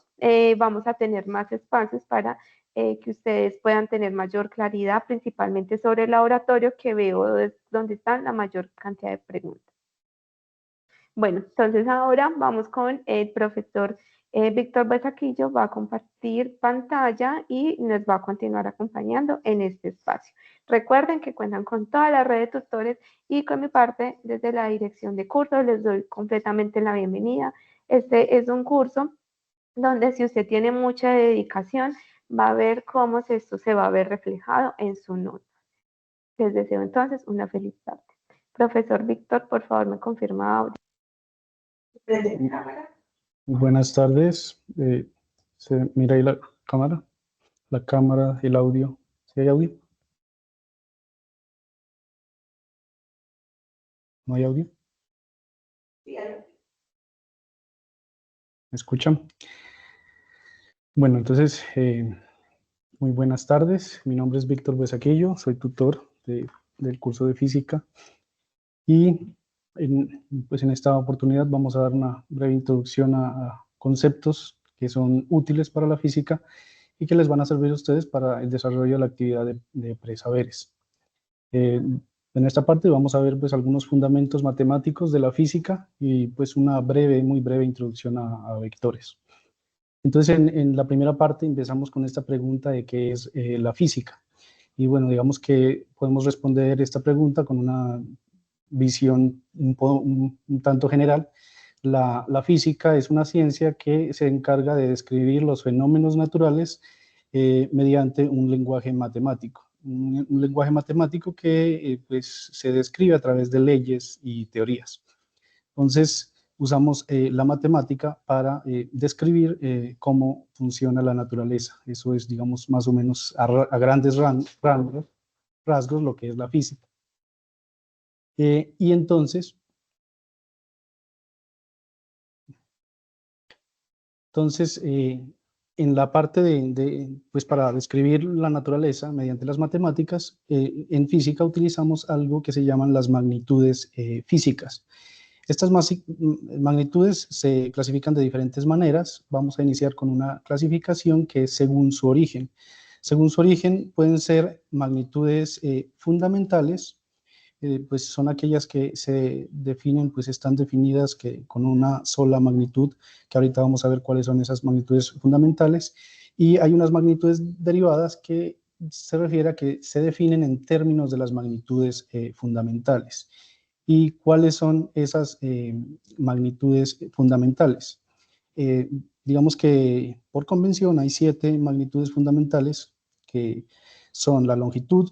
vamos a tener más espacios para que ustedes puedan tener mayor claridad, principalmente sobre el laboratorio, que veo es donde están la mayor cantidad de preguntas. Bueno, entonces ahora vamos con el profesor Víctor Besaquillo, va a compartir pantalla y nos va a continuar acompañando en este espacio. Recuerden que cuentan con toda la red de tutores y con mi parte, desde la dirección de cursos, les doy completamente la bienvenida. Este es un curso donde si usted tiene mucha dedicación, va a ver cómo esto se va a ver reflejado en su nota. Les deseo entonces una feliz tarde. Profesor Víctor, por favor, me confirma audio. Buenas tardes. ¿Se mira ahí la cámara? La cámara, el audio. ¿Sí hay audio? ¿No hay audio? ¿Me escuchan? Bueno, entonces, muy buenas tardes. Mi nombre es Víctor Besaquillo, soy tutor del curso de física y pues en esta oportunidad vamos a dar una breve introducción a conceptos que son útiles para la física y que les van a servir a ustedes para el desarrollo de la actividad de presaberes. En esta parte vamos a ver pues algunos fundamentos matemáticos de la física y pues una breve, muy breve introducción a vectores. Entonces en la primera parte empezamos con esta pregunta de qué es la física. Y bueno, digamos que podemos responder esta pregunta con una visión un tanto general. La física es una ciencia que se encarga de describir los fenómenos naturales mediante un lenguaje matemático. Un lenguaje matemático que pues, se describe a través de leyes y teorías. Entonces, usamos la matemática para describir cómo funciona la naturaleza. Eso es, digamos, más o menos a grandes rasgos lo que es la física. Y entonces, en la parte pues para describir la naturaleza mediante las matemáticas, en física utilizamos algo que se llaman las magnitudes físicas. Estas magnitudes se clasifican de diferentes maneras. Vamos a iniciar con una clasificación que es según su origen. Según su origen pueden ser magnitudes fundamentales, pues son aquellas que se definen, pues están definidas con una sola magnitud, que ahorita vamos a ver cuáles son esas magnitudes fundamentales, y hay unas magnitudes derivadas que se refiere a que se definen en términos de las magnitudes fundamentales. ¿Y cuáles son esas magnitudes fundamentales? Digamos que por convención hay 7 magnitudes fundamentales que son la longitud,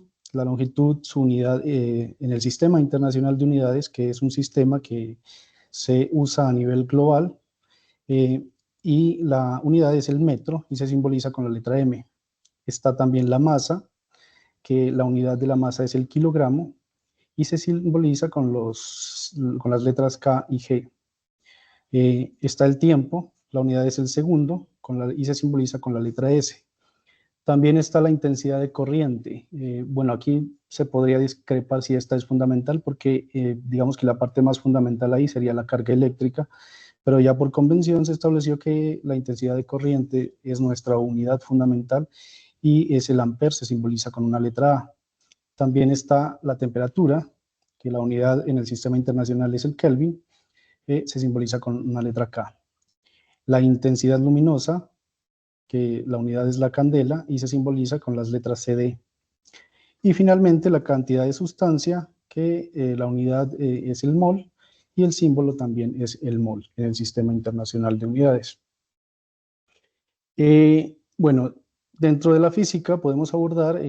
su unidad en el Sistema Internacional de Unidades, que es un sistema que se usa a nivel global, y la unidad es el metro y se simboliza con la letra M. Está también la masa, que la unidad de la masa es el kilogramo, y se simboliza con las letras K y G. Está el tiempo, la unidad es el segundo, y se simboliza con la letra S. También está la intensidad de corriente. Bueno, aquí se podría discrepar si esta es fundamental, porque digamos que la parte más fundamental ahí sería la carga eléctrica, pero ya por convención se estableció que la intensidad de corriente es nuestra unidad fundamental y es el ampere, se simboliza con una letra A. También está la temperatura, que la unidad en el sistema internacional es el Kelvin, se simboliza con una letra K. La intensidad luminosa, que la unidad es la candela y se simboliza con las letras CD. Y finalmente la cantidad de sustancia, que la unidad es el mol y el símbolo también es el mol en el Sistema Internacional de Unidades. Bueno, dentro de la física podemos abordar,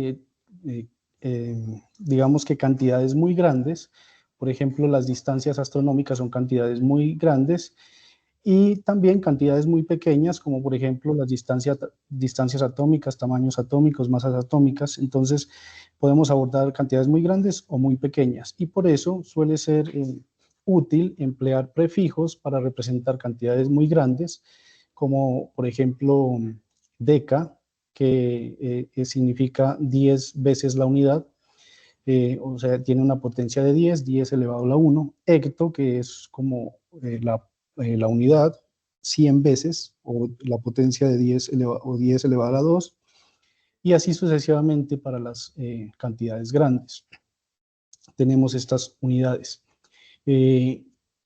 digamos que cantidades muy grandes. Por ejemplo, las distancias astronómicas son cantidades muy grandes, y también cantidades muy pequeñas, como por ejemplo las distancias atómicas, tamaños atómicos, masas atómicas. Entonces podemos abordar cantidades muy grandes o muy pequeñas, y por eso suele ser útil emplear prefijos para representar cantidades muy grandes, como por ejemplo deca, que significa 10 veces la unidad, o sea, tiene una potencia de 10 elevado a la 1, hecto, que es como la unidad 100 veces, o la potencia de 10 elevado a la 2, y así sucesivamente para las cantidades grandes. Tenemos estas unidades.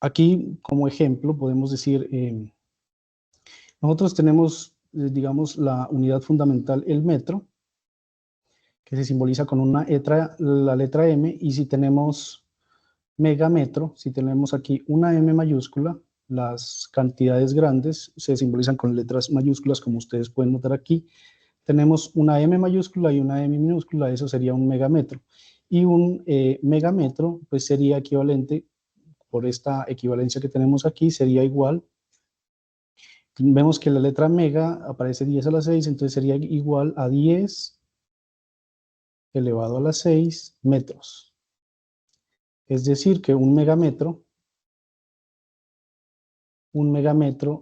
Aquí, como ejemplo, podemos decir, nosotros tenemos, digamos, la unidad fundamental, el metro, que se simboliza con la letra M, y si tenemos megametro, si tenemos aquí una M mayúscula, las cantidades grandes se simbolizan con letras mayúsculas, como ustedes pueden notar aquí. Tenemos una M mayúscula y una M minúscula, eso sería un megametro. Y un megametro, pues sería equivalente, por esta equivalencia que tenemos aquí, sería igual. Vemos que la letra mega aparece 10 a la 6, entonces sería igual a 10 elevado a la 6 metros. Es decir, que un megametro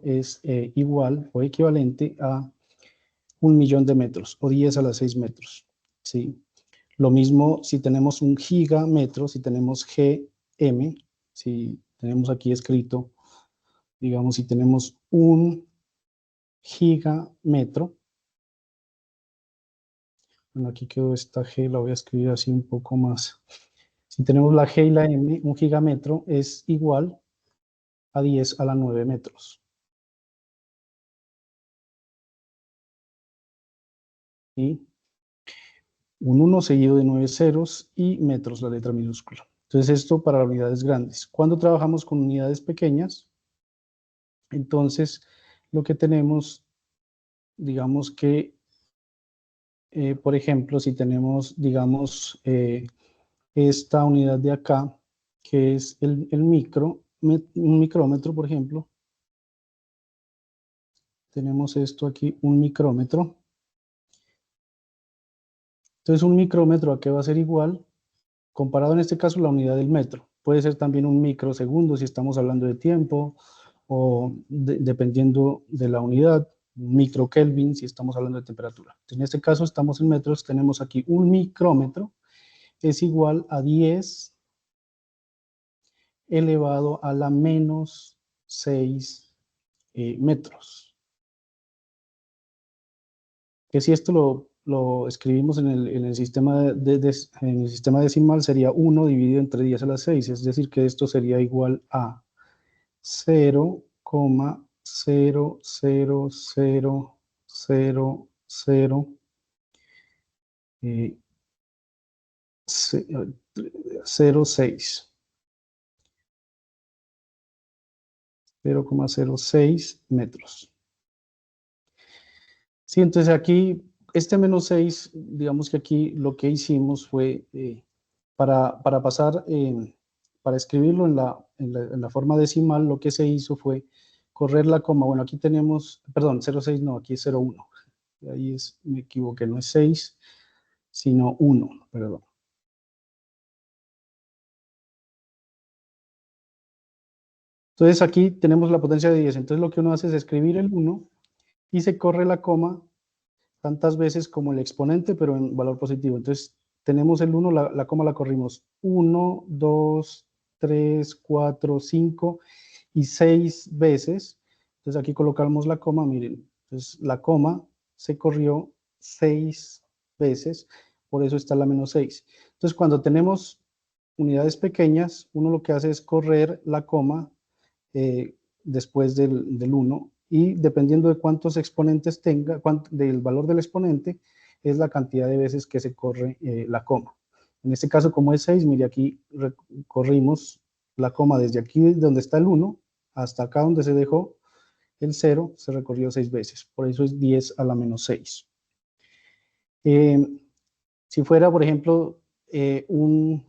es igual o equivalente a 1.000.000 de metros, o 10 a la 6 metros, ¿sí? Lo mismo si tenemos un gigametro, si tenemos GM, si tenemos aquí escrito, digamos, si tenemos un gigametro, bueno, aquí quedó esta G, la voy a escribir así un poco más. Si tenemos la G y la M, un gigametro es igual a 10 a la 9 metros. Y un 1 seguido de 9 ceros y metros, la letra minúscula. Entonces esto para unidades grandes. Cuando trabajamos con unidades pequeñas, entonces lo que tenemos, digamos que, por ejemplo, si tenemos, digamos, esta unidad de acá, que es un micrómetro, por ejemplo. Tenemos esto aquí, un micrómetro. Entonces un micrómetro, ¿a qué va a ser igual? Comparado en este caso la unidad del metro. Puede ser también un microsegundo si estamos hablando de tiempo, o dependiendo de la unidad, un microkelvin si estamos hablando de temperatura. En este caso estamos en metros, tenemos aquí un micrómetro, es igual a 10 elevado a la menos 6 metros. Que si esto lo escribimos en el sistema en el sistema decimal sería 1 dividido entre 10 a la 6, es decir que esto sería igual a 0,00000 06 0,06 metros. Sí, entonces aquí, este menos 6, digamos que aquí lo que hicimos fue, para pasar, para escribirlo en la forma decimal, lo que se hizo fue correr la coma. Bueno, aquí tenemos, perdón, 0,6 no, aquí es 0,1. Ahí me equivoqué, no es 6, sino 1, perdón. Entonces aquí tenemos la potencia de 10, entonces lo que uno hace es escribir el 1 y se corre la coma tantas veces como el exponente, pero en valor positivo. Entonces tenemos el 1, la coma la corrimos 1, 2, 3, 4, 5 y 6 veces. Entonces aquí colocamos la coma, miren, entonces la coma se corrió 6 veces, por eso está la menos 6. Entonces cuando tenemos unidades pequeñas, uno lo que hace es correr la coma después del 1, y dependiendo de cuántos exponentes tenga, del valor del exponente, es la cantidad de veces que se corre la coma. En este caso, como es 6, mire aquí corrimos la coma desde aquí donde está el 1, hasta acá donde se dejó el 0, se recorrió 6 veces, por eso es 10 a la menos 6. Si fuera, por ejemplo, un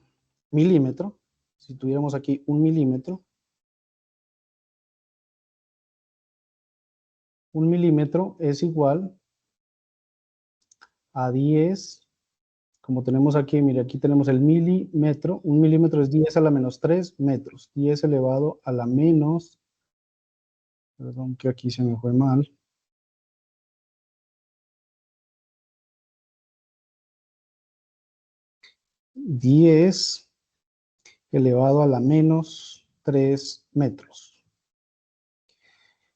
milímetro, si tuviéramos aquí un milímetro, un milímetro es igual a 10, como tenemos aquí, mire, aquí tenemos el milímetro, un milímetro es 10 a la menos 3 metros, 10 elevado a la menos, perdón que aquí se me fue mal, ...10 elevado a la menos 3 metros.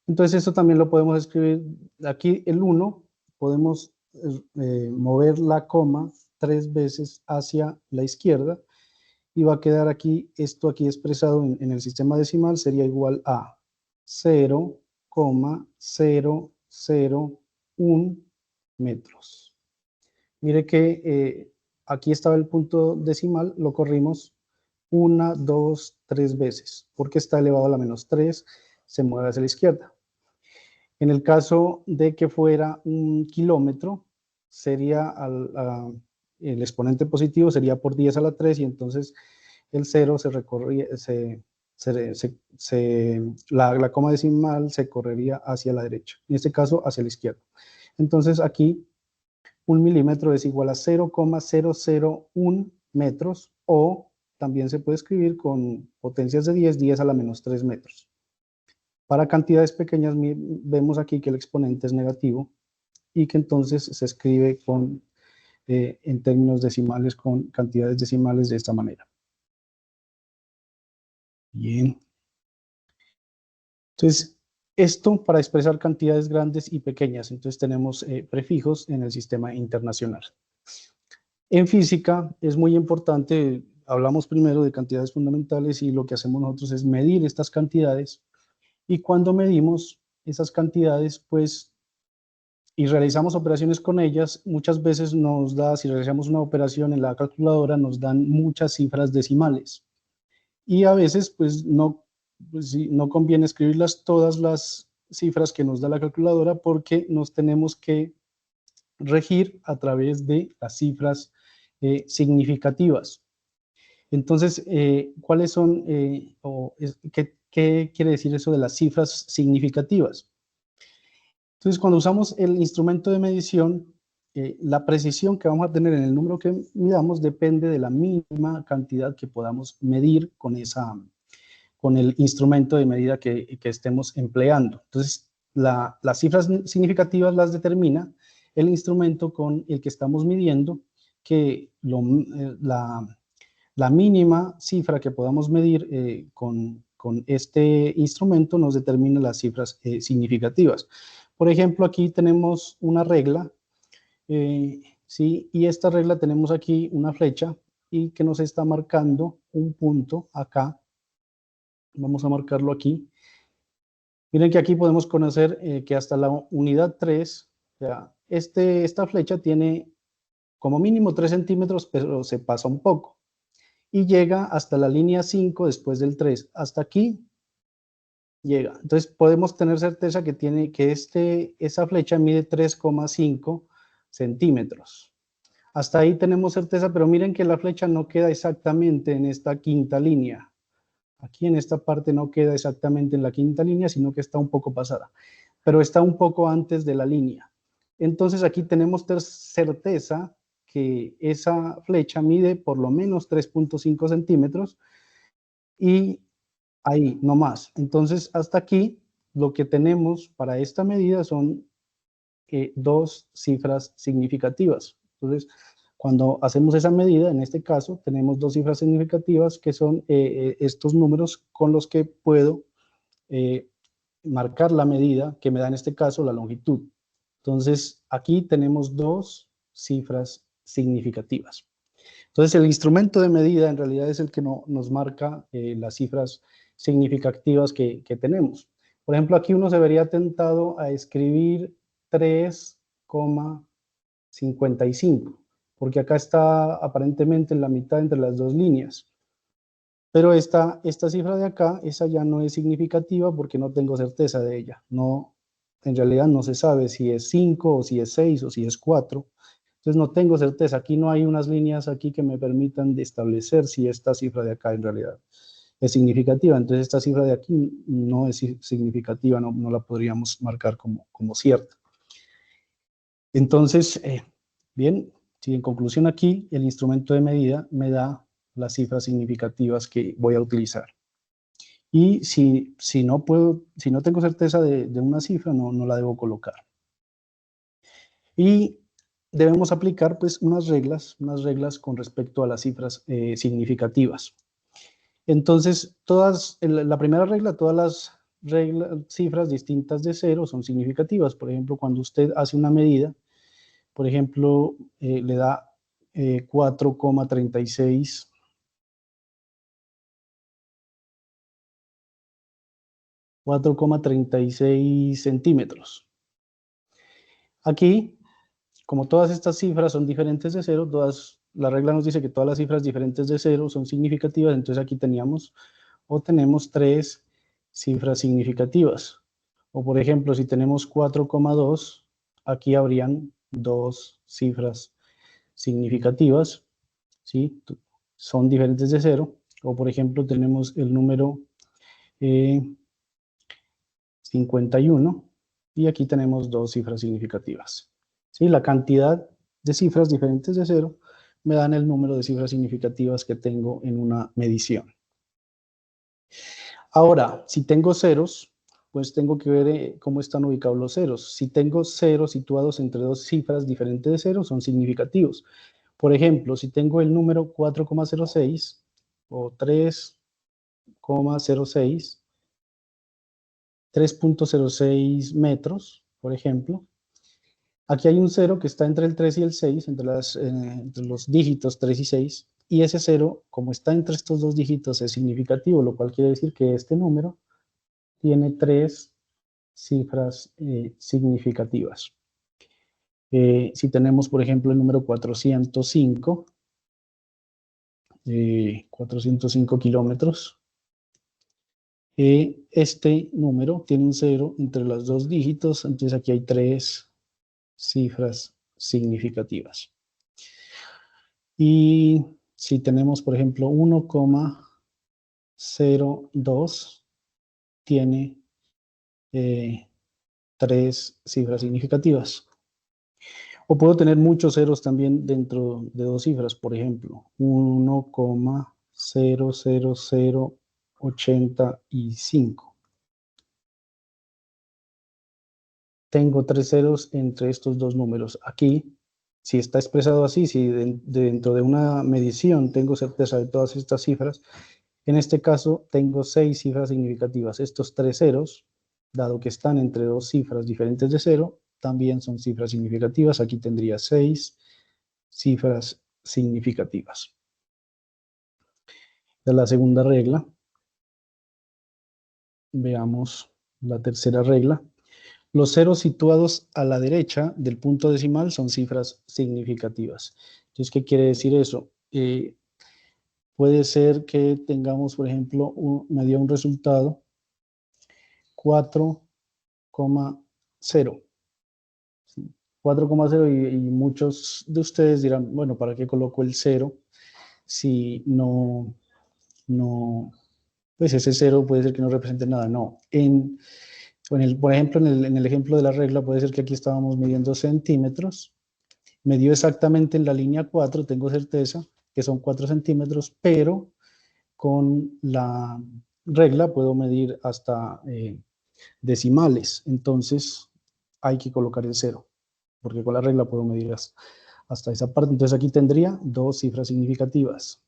Entonces eso también lo podemos escribir, aquí el 1, podemos mover la coma 3 veces hacia la izquierda, y va a quedar aquí, esto aquí expresado en el sistema decimal, sería igual a 0,001 metros. Mire que aquí estaba el punto decimal, lo corrimos 1, 2, 3 veces, porque está elevado a la menos 3, se mueve hacia la izquierda. En el caso de que fuera un kilómetro, sería el exponente positivo sería por 10 a la 3, y entonces el 0 se recorría, la coma decimal se correría hacia la derecha, en este caso hacia la izquierda. Entonces aquí un milímetro es igual a 0,001 metros, o también se puede escribir con potencias de 10, 10 a la menos 3 metros. Para cantidades pequeñas vemos aquí que el exponente es negativo, y que entonces se escribe en términos decimales, con cantidades decimales de esta manera. Bien. Entonces, esto para expresar cantidades grandes y pequeñas. Entonces tenemos prefijos en el sistema internacional. En física es muy importante, hablamos primero de cantidades fundamentales y lo que hacemos nosotros es medir estas cantidades, y cuando medimos esas cantidades, pues, y realizamos operaciones con ellas, muchas veces nos da, si realizamos una operación en la calculadora, nos dan muchas cifras decimales. Y a veces, pues sí, no conviene escribirlas todas las cifras que nos da la calculadora, porque nos tenemos que regir a través de las cifras significativas. Entonces, ¿cuáles son, qué quiere decir eso de las cifras significativas? Entonces, cuando usamos el instrumento de medición, la precisión que vamos a tener en el número que midamos depende de la mínima cantidad que podamos medir con el instrumento de medida que estemos empleando. Entonces, las cifras significativas las determina el instrumento con el que estamos midiendo, que la mínima cifra que podamos medir con este instrumento nos determina las cifras significativas. Por ejemplo, aquí tenemos una regla, ¿sí? Y esta regla tenemos aquí una flecha y que nos está marcando un punto acá. Vamos a marcarlo aquí. Miren que aquí podemos conocer que hasta la unidad 3, o sea, esta flecha tiene como mínimo 3 centímetros, pero se pasa un poco. Y llega hasta la línea 5 después del 3. Hasta aquí llega. Entonces podemos tener certeza que esa flecha mide 3,5 centímetros. Hasta ahí tenemos certeza, pero miren que la flecha no queda exactamente en esta quinta línea. Aquí en esta parte no queda exactamente en la quinta línea, sino que está un poco pasada, pero está un poco antes de la línea. Entonces aquí tenemos certeza que esa flecha mide por lo menos 3,5 centímetros y ahí, no más. Entonces, hasta aquí, lo que tenemos para esta medida son dos cifras significativas. Entonces, cuando hacemos esa medida, en este caso, tenemos dos cifras significativas que son estos números con los que puedo marcar la medida que me da en este caso la longitud. Entonces, aquí tenemos dos cifras significativas. Entonces, el instrumento de medida en realidad es el que nos marca las cifras significativas que tenemos. Por ejemplo, aquí uno se vería tentado a escribir 3,55, porque acá está aparentemente en la mitad entre las dos líneas. Pero esta cifra de acá, esa ya no es significativa porque no tengo certeza de ella. No, en realidad no se sabe si es 5 o si es 6 o si es 4. Entonces no tengo certeza. Aquí no hay unas líneas aquí que me permitan de establecer si esta cifra de acá en realidad es significativa. Entonces esta cifra de aquí no es significativa, no la podríamos marcar como cierta. Entonces, bien, si en conclusión aquí el instrumento de medida me da las cifras significativas que voy a utilizar. Y si no tengo certeza de una cifra, no la debo colocar. Y debemos aplicar pues unas reglas con respecto a las cifras significativas. Entonces, la primera regla, todas las cifras distintas de 0 son significativas. Por ejemplo, cuando usted hace una medida, por ejemplo, le da 4,36 centímetros. Aquí, como todas estas cifras son diferentes de 0, la regla nos dice que todas las cifras diferentes de 0 son significativas, entonces aquí tenemos 3 cifras significativas. O por ejemplo, si tenemos 4,2, aquí habrían 2 cifras significativas, ¿sí? Son diferentes de 0. O por ejemplo, tenemos el número 51 y aquí tenemos 2 cifras significativas. ¿Sí? La cantidad de cifras diferentes de 0 me dan el número de cifras significativas que tengo en una medición. Ahora, si tengo ceros, pues tengo que ver cómo están ubicados los ceros. Si tengo ceros situados entre dos cifras diferentes de 0, son significativos. Por ejemplo, si tengo el número 4,06 o 3,06, 3,06 metros, por ejemplo. Aquí hay un 0 que está entre el 3 y el 6, entre los dígitos 3 y 6. y ese 0, como está entre estos dos dígitos, es significativo, lo cual quiere decir que este número tiene 3 cifras significativas. Si tenemos, por ejemplo, el número 405, 405 kilómetros, este número tiene un 0 entre los dos dígitos, entonces aquí hay 3 cifras significativas. Y si tenemos, por ejemplo, 1,02, tiene 3 cifras significativas. O puedo tener muchos ceros también dentro de dos cifras, por ejemplo, 1,00085. Tengo 3 ceros entre estos dos números. Aquí, si está expresado así, si dentro de una medición tengo certeza de todas estas cifras, en este caso tengo 6 cifras significativas. Estos 3 ceros, dado que están entre dos cifras diferentes de 0, también son cifras significativas. Aquí tendría 6 cifras significativas. Esta es la segunda regla. Veamos la tercera regla. Los ceros situados a la derecha del punto decimal son cifras significativas. Entonces, ¿qué quiere decir eso? Puede ser que tengamos, por ejemplo, me dio un resultado 4,0. 4,0 y muchos de ustedes dirán, bueno, ¿para qué coloco el 0 si no, pues ese 0 puede ser que no represente nada? No, por ejemplo, en el ejemplo de la regla puede ser que aquí estábamos midiendo centímetros, me dio exactamente en la línea 4, tengo certeza que son 4 centímetros, pero con la regla puedo medir hasta decimales, entonces hay que colocar el 0, porque con la regla puedo medir hasta esa parte. Entonces aquí tendría 2 cifras significativas.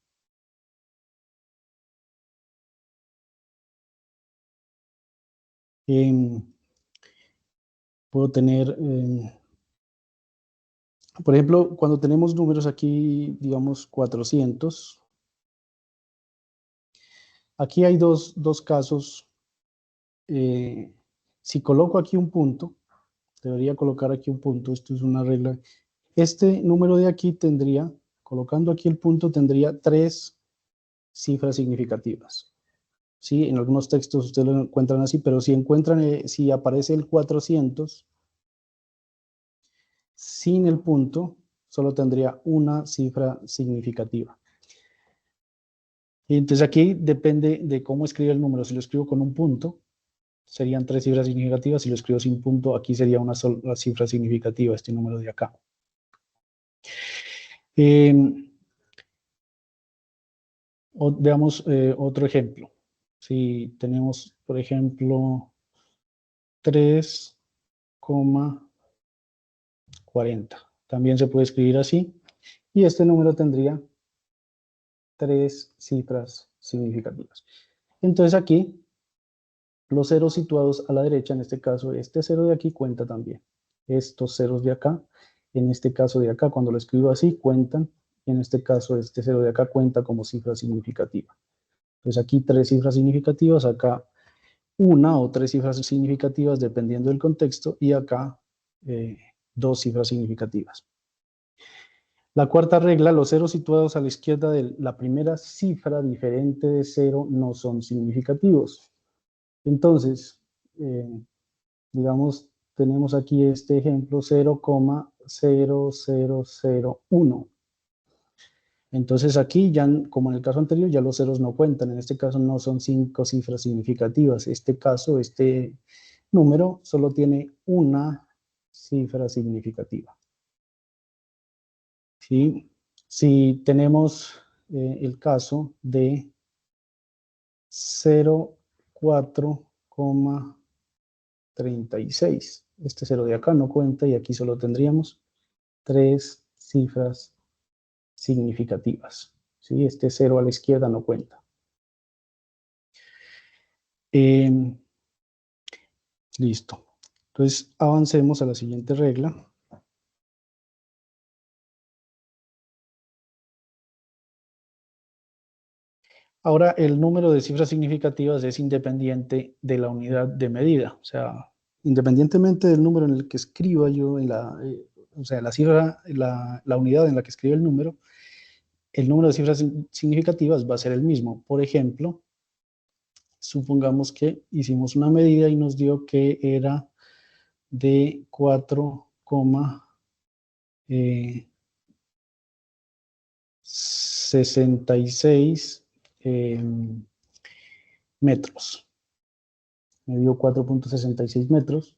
Puedo tener, por ejemplo, cuando tenemos números aquí, digamos 400, aquí hay dos casos. Si coloco aquí un punto, debería colocar aquí un punto, esto es una regla. Este número de aquí tendría, colocando aquí el punto, tendría 3 cifras significativas. ¿Sí? En algunos textos ustedes lo encuentran así, pero si encuentran, si aparece el 400, sin el punto, solo tendría una cifra significativa. Y entonces aquí depende de cómo escribe el número. Si lo escribo con un punto, serían 3 cifras significativas. Si lo escribo sin punto, aquí sería una sola cifra significativa, este número de acá. Veamos otro ejemplo. Si tenemos, por ejemplo, 3,40. También se puede escribir así. Y este número tendría 3 cifras significativas. Entonces aquí, los ceros situados a la derecha, en este caso, este 0 de aquí cuenta también. Estos ceros de acá, en este caso de acá, cuando lo escribo así, cuentan. Y en este caso, este 0 de acá cuenta como cifra significativa. Entonces aquí 3 cifras significativas, acá una o 3 cifras significativas dependiendo del contexto, y acá 2 cifras significativas. La cuarta regla, los ceros situados a la izquierda de la primera cifra diferente de 0 no son significativos. Entonces, digamos, tenemos aquí este ejemplo 0,0001. Entonces aquí, ya, como en el caso anterior, ya los ceros no cuentan. En este caso no son 5 cifras significativas. Este caso, este número solo tiene una cifra significativa. ¿Sí? Si tenemos el caso de 0,4,36. Este 0 de acá no cuenta y aquí solo tendríamos 3 cifras significativas. ¿Sí? Este 0 a la izquierda no cuenta. Listo. Entonces avancemos a la siguiente regla. Ahora, el número de cifras significativas es independiente de la unidad de medida. O sea, independientemente del número en el que escriba yo, o sea, la cifra, la unidad en la que escribe el número de cifras significativas va a ser el mismo. Por ejemplo, supongamos que hicimos una medida y nos dio que era de 4,66 metros. Me dio 4,66 metros,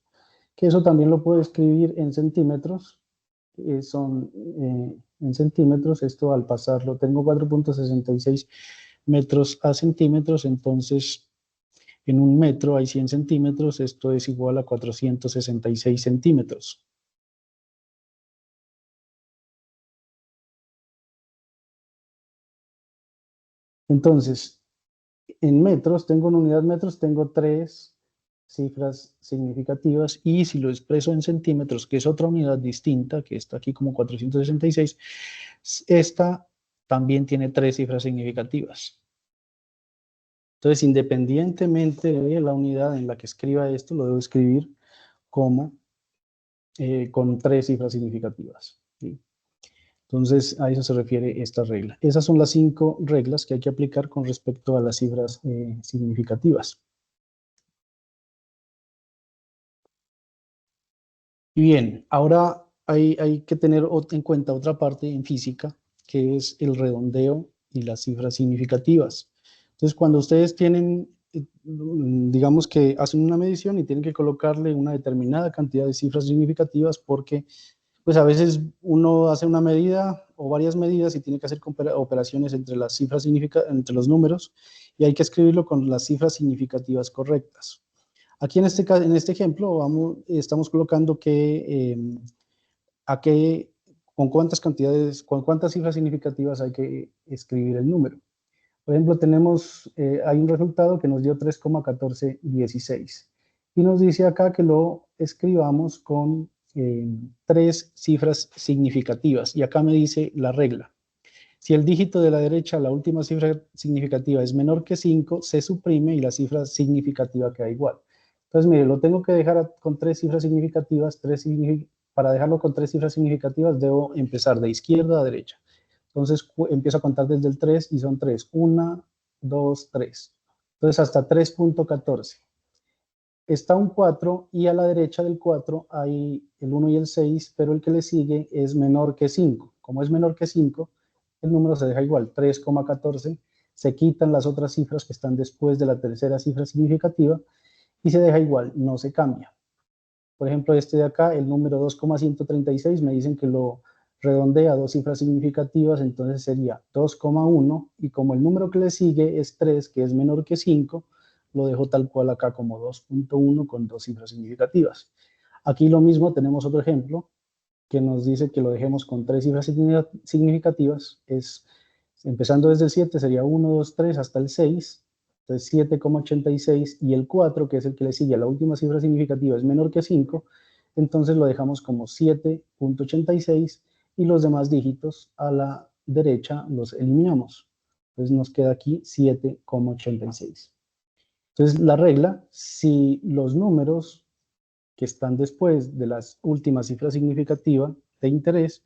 que eso también lo puedo escribir en centímetros. En centímetros, esto al pasarlo, tengo 4,66 metros a centímetros, entonces en un metro hay 100 centímetros, esto es igual a 466 centímetros. Entonces, en metros, tengo en unidad metros, tengo 3 cifras significativas, y si lo expreso en centímetros, que es otra unidad distinta, que está aquí como 466, esta también tiene 3 cifras significativas. Entonces, independientemente de la unidad en la que escriba esto, lo debo escribir como con 3 cifras significativas, ¿sí? Entonces, a eso se refiere esta regla. Esas son las 5 reglas que hay que aplicar con respecto a las cifras significativas. Y bien, ahora hay que tener en cuenta otra parte en física, que es el redondeo y las cifras significativas. Entonces, cuando ustedes tienen, digamos que hacen una medición y tienen que colocarle una determinada cantidad de cifras significativas, porque pues a veces uno hace una medida o varias medidas y tiene que hacer operaciones entre las cifras entre los números, y hay que escribirlo con las cifras significativas correctas. Aquí en este ejemplo estamos colocando con cuántas cifras significativas hay que escribir el número. Por ejemplo, hay un resultado que nos dio 3,1416. Y nos dice acá que lo escribamos con 3 cifras significativas. Y acá me dice la regla. Si el dígito de la derecha, la última cifra significativa, es menor que 5, se suprime y la cifra significativa queda igual. Entonces, mire, lo tengo que dejar con 3 cifras significativas. Para dejarlo con 3 cifras significativas, debo empezar de izquierda a derecha. Entonces, empiezo a contar desde el 3 y son 3. 1, 2, 3. Entonces, hasta 3,14. Está un 4 y a la derecha del 4 hay el 1 y el 6, pero el que le sigue es menor que 5. Como es menor que 5, el número se deja igual, 3,14. Se quitan las otras cifras que están después de la tercera cifra significativa y se deja igual, no se cambia. Por ejemplo, este de acá, el número 2,136, me dicen que lo redondea a 2 cifras significativas, entonces sería 2,1, y como el número que le sigue es 3, que es menor que 5, lo dejo tal cual acá como 2,1 con 2 cifras significativas. Aquí lo mismo, tenemos otro ejemplo que nos dice que lo dejemos con 3 cifras significativas, empezando desde el 7 sería 1, 2, 3 hasta el 6, entonces 7,86, y el 4, que es el que le sigue a la última cifra significativa, es menor que 5, entonces lo dejamos como 7,86, y los demás dígitos a la derecha los eliminamos. Entonces nos queda aquí 7,86. Entonces la regla, si los números que están después de las últimas cifras significativas de interés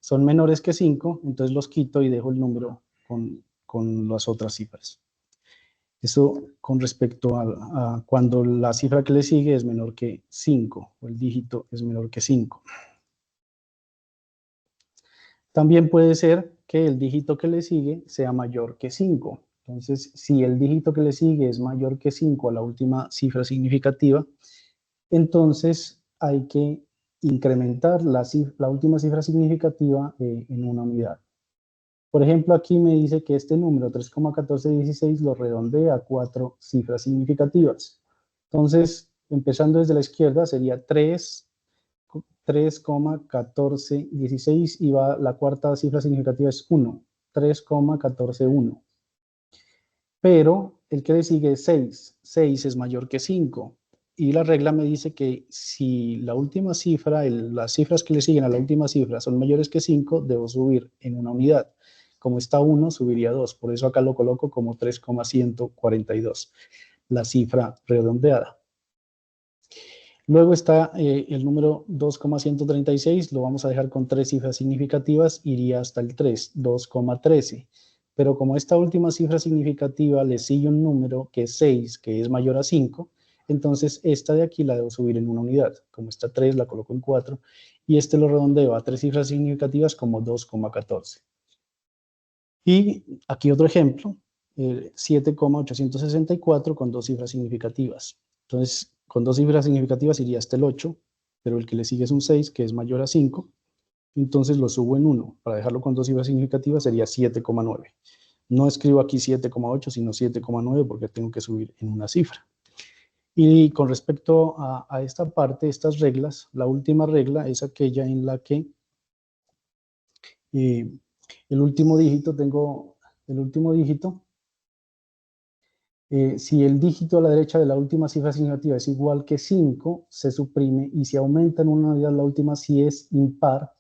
son menores que 5, entonces los quito y dejo el número con las otras cifras. Eso con respecto a cuando la cifra que le sigue es menor que 5, o el dígito es menor que 5. También puede ser que el dígito que le sigue sea mayor que 5. Entonces, si el dígito que le sigue es mayor que 5 a la última cifra significativa, entonces hay que incrementar la última cifra significativa en una unidad. Por ejemplo, aquí me dice que este número 3,1416 lo redondea a 4 cifras significativas. Entonces, empezando desde la izquierda, sería 3,1416, y la cuarta cifra significativa es 1, 3,141. Pero el que le sigue es 6. 6 es mayor que 5. Y la regla me dice que si la última cifra, las cifras que le siguen a la última cifra son mayores que 5, debo subir en una unidad. como está 1, subiría 2. Por eso acá lo coloco como 3,142, la cifra redondeada. Luego está el número 2,136, lo vamos a dejar con 3 cifras significativas, iría hasta el 3, 2,13. Pero como esta última cifra significativa le sigue un número que es 6, que es mayor a 5, entonces esta de aquí la debo subir en una unidad. Como está 3, la coloco en 4, y este lo redondeo a 3 cifras significativas como 2,14. Y aquí otro ejemplo, 7,864 con 2 cifras significativas. Entonces, con 2 cifras significativas iría hasta el 8, pero el que le sigue es un 6, que es mayor a 5. Entonces lo subo en 1. Para dejarlo con 2 cifras significativas sería 7,9. No escribo aquí 7,8, sino 7,9 porque tengo que subir en una cifra. Y con respecto a esta parte, estas reglas, la última regla es aquella en la que el último dígito, si el dígito a la derecha de la última cifra significativa es igual que 5, se suprime, y si aumenta en una unidad la última si es impar.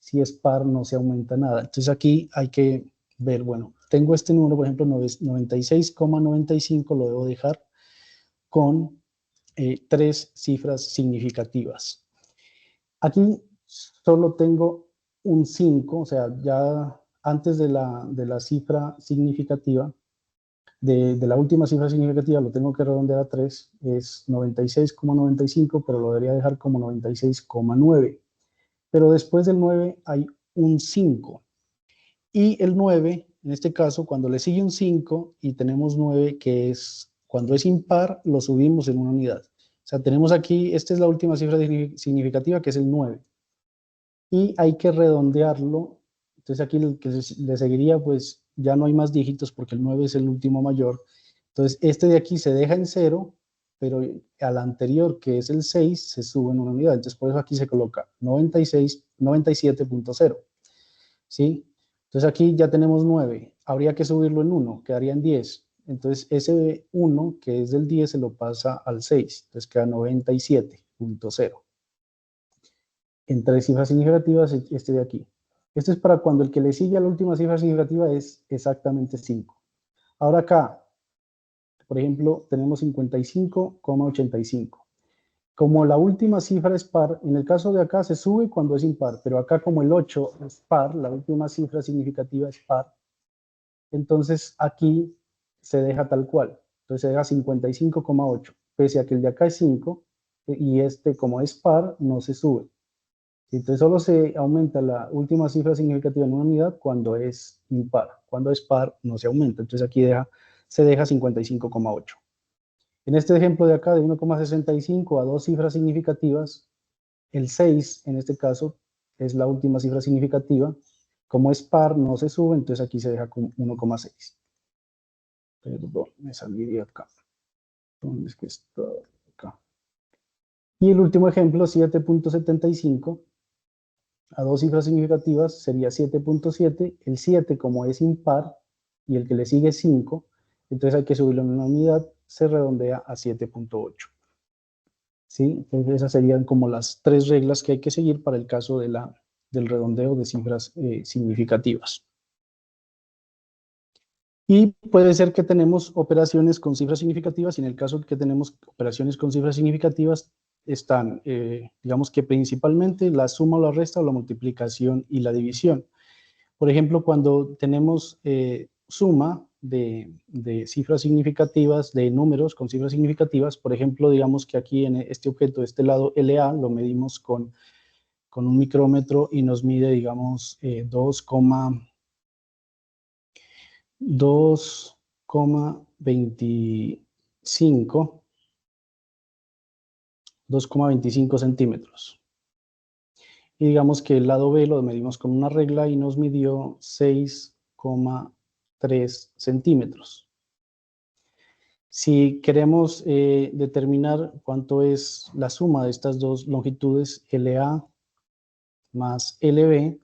Si es par, no se aumenta nada. Entonces aquí hay que ver, bueno, tengo este número, por ejemplo, 96,95, lo debo dejar con 3 cifras significativas. Aquí solo tengo un 5, o sea, ya antes de la cifra significativa, de la última cifra significativa lo tengo que redondear a 3, es 96,95, pero lo debería dejar como 96,9. Pero después del 9 hay un 5. Y el 9, en este caso, cuando le sigue un 5 y tenemos 9, que es, cuando es impar, lo subimos en una unidad. O sea, tenemos aquí, esta es la última cifra significativa, que es el 9. Y hay que redondearlo. Entonces aquí el que le seguiría, pues ya no hay más dígitos porque el 9 es el último mayor. Entonces este de aquí se deja en 0, pero al anterior, que es el 6, se sube en una unidad. Entonces por eso aquí se coloca 97.0. ¿Sí? Entonces aquí ya tenemos 9. Habría que subirlo en 1, quedaría en 10. Entonces ese 1, que es del 10, se lo pasa al 6. Entonces queda 97.0. En 3 cifras significativas, este de aquí. Esto es para cuando el que le sigue a la última cifra significativa es exactamente 5. Ahora acá, por ejemplo, tenemos 55,85. Como la última cifra es par, en el caso de acá se sube cuando es impar, pero acá como el 8 es par, la última cifra significativa es par, entonces aquí se deja tal cual. Entonces se deja 55,8, pese a que el de acá es 5, y este como es par, no se sube. Entonces solo se aumenta la última cifra significativa en una unidad cuando es impar. Cuando es par no se aumenta. Entonces aquí se deja 55,8. En este ejemplo de acá de 1,65 a 2 cifras significativas, el 6 en este caso es la última cifra significativa. Como es par no se sube, entonces aquí se deja con 1,6. Perdón, me salí de acá. ¿Dónde es que está? Acá. Y el último ejemplo, 7,75. A 2 cifras significativas sería 7,7. El 7, como es impar, y el que le sigue es 5, entonces hay que subirlo en una unidad, se redondea a 7,8. ¿Sí? Entonces esas serían como las 3 reglas que hay que seguir para el caso del redondeo de cifras significativas. Y puede ser que tenemos operaciones con cifras significativas, y en el caso que tenemos operaciones con cifras significativas, están, digamos que principalmente la suma o la resta o la multiplicación y la división. Por ejemplo, cuando tenemos suma de cifras significativas, de números con cifras significativas, por ejemplo, digamos que aquí en este objeto, de este lado LA, lo medimos con un micrómetro y nos mide, digamos, 2,25 centímetros. Y digamos que el lado B lo medimos con una regla y nos midió 6,3 centímetros. Si queremos determinar cuánto es la suma de estas dos longitudes, LA más LB,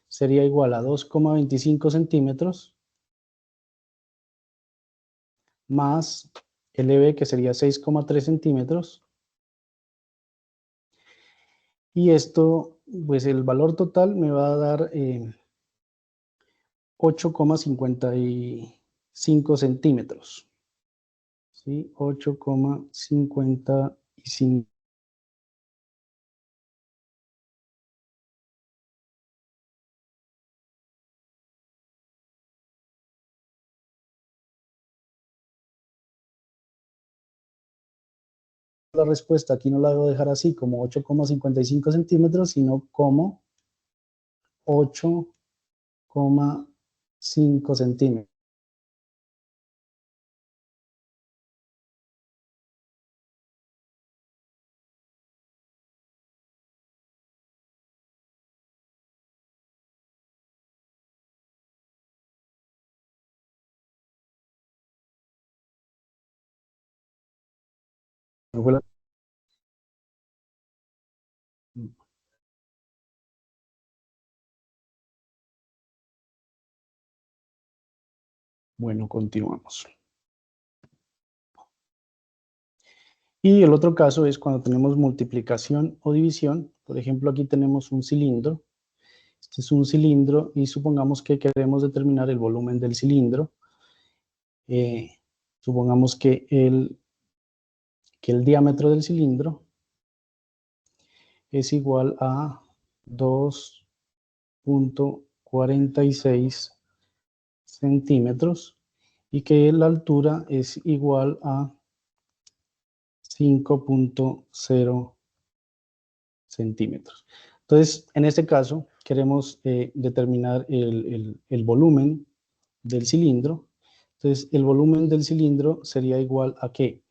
sería igual a 2,25 centímetros más LB, que sería 6,3 centímetros. Y esto, pues el valor total me va a dar 8,55 centímetros. ¿Sí? 8,55. La respuesta aquí no la debo dejar así como 8,55 centímetros, sino como 8,5 centímetros. Bueno, continuamos. Y el otro caso es cuando tenemos multiplicación o división. Por ejemplo, aquí tenemos un cilindro. Este es un cilindro y supongamos que queremos determinar el volumen del cilindro. Supongamos que el diámetro del cilindro es igual a 2,46 centímetros y que la altura es igual a 5,0 centímetros. Entonces, en este caso, queremos determinar el volumen del cilindro. Entonces, el volumen del cilindro sería igual a ¿qué?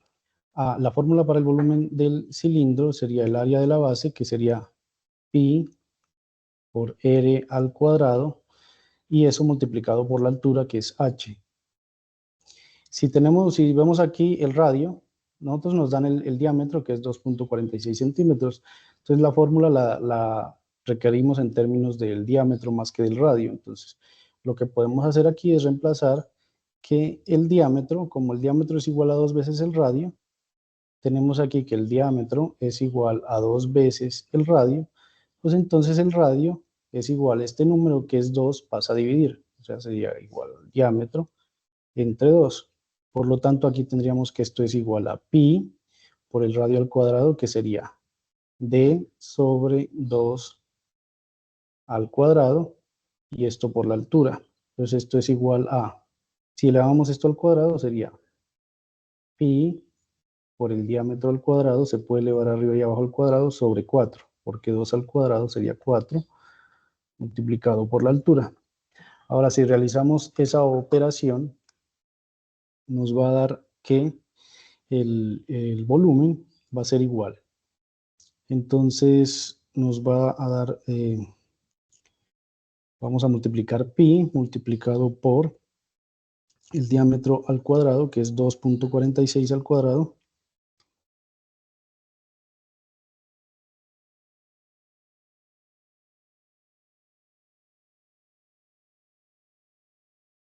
A la fórmula para el volumen del cilindro sería el área de la base, que sería pi por r al cuadrado, y eso multiplicado por la altura, que es h. Si vemos aquí el radio, nosotros nos dan el diámetro, que es 2,46 centímetros. Entonces la fórmula la requerimos en términos del diámetro más que del radio. Entonces lo que podemos hacer aquí es reemplazar que el diámetro, como el diámetro es igual a 2 veces el radio, tenemos aquí que el diámetro es igual a 2 veces el radio, pues entonces el radio es igual a este número, que es 2, pasa a dividir. O sea, sería igual al diámetro entre 2. Por lo tanto, aquí tendríamos que esto es igual a pi por el radio al cuadrado, que sería d sobre 2 al cuadrado, y esto por la altura. Entonces esto es igual a, si elevamos esto al cuadrado, sería pi por el diámetro al cuadrado, se puede elevar arriba y abajo al cuadrado, sobre 4, porque 2 al cuadrado sería 4, multiplicado por la altura. Ahora, si realizamos esa operación, nos va a dar que el volumen va a ser igual. Entonces nos va a dar, vamos a multiplicar pi multiplicado por el diámetro al cuadrado, que es 2,46 al cuadrado,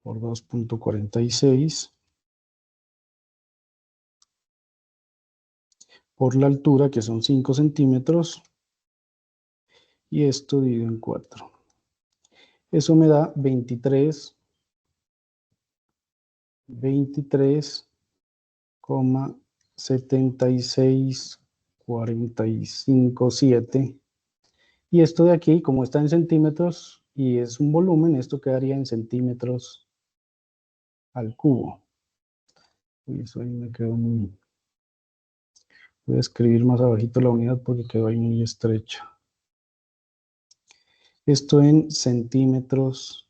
por 2,46 por la altura, que son 5 centímetros, y esto dividido en 4. Eso me da 23,76457. Y esto de aquí, como está en centímetros y es un volumen, esto quedaría en centímetros al cubo. Uy, eso ahí me quedó muy... Voy a escribir más abajito la unidad porque quedó ahí muy estrecha. Esto en centímetros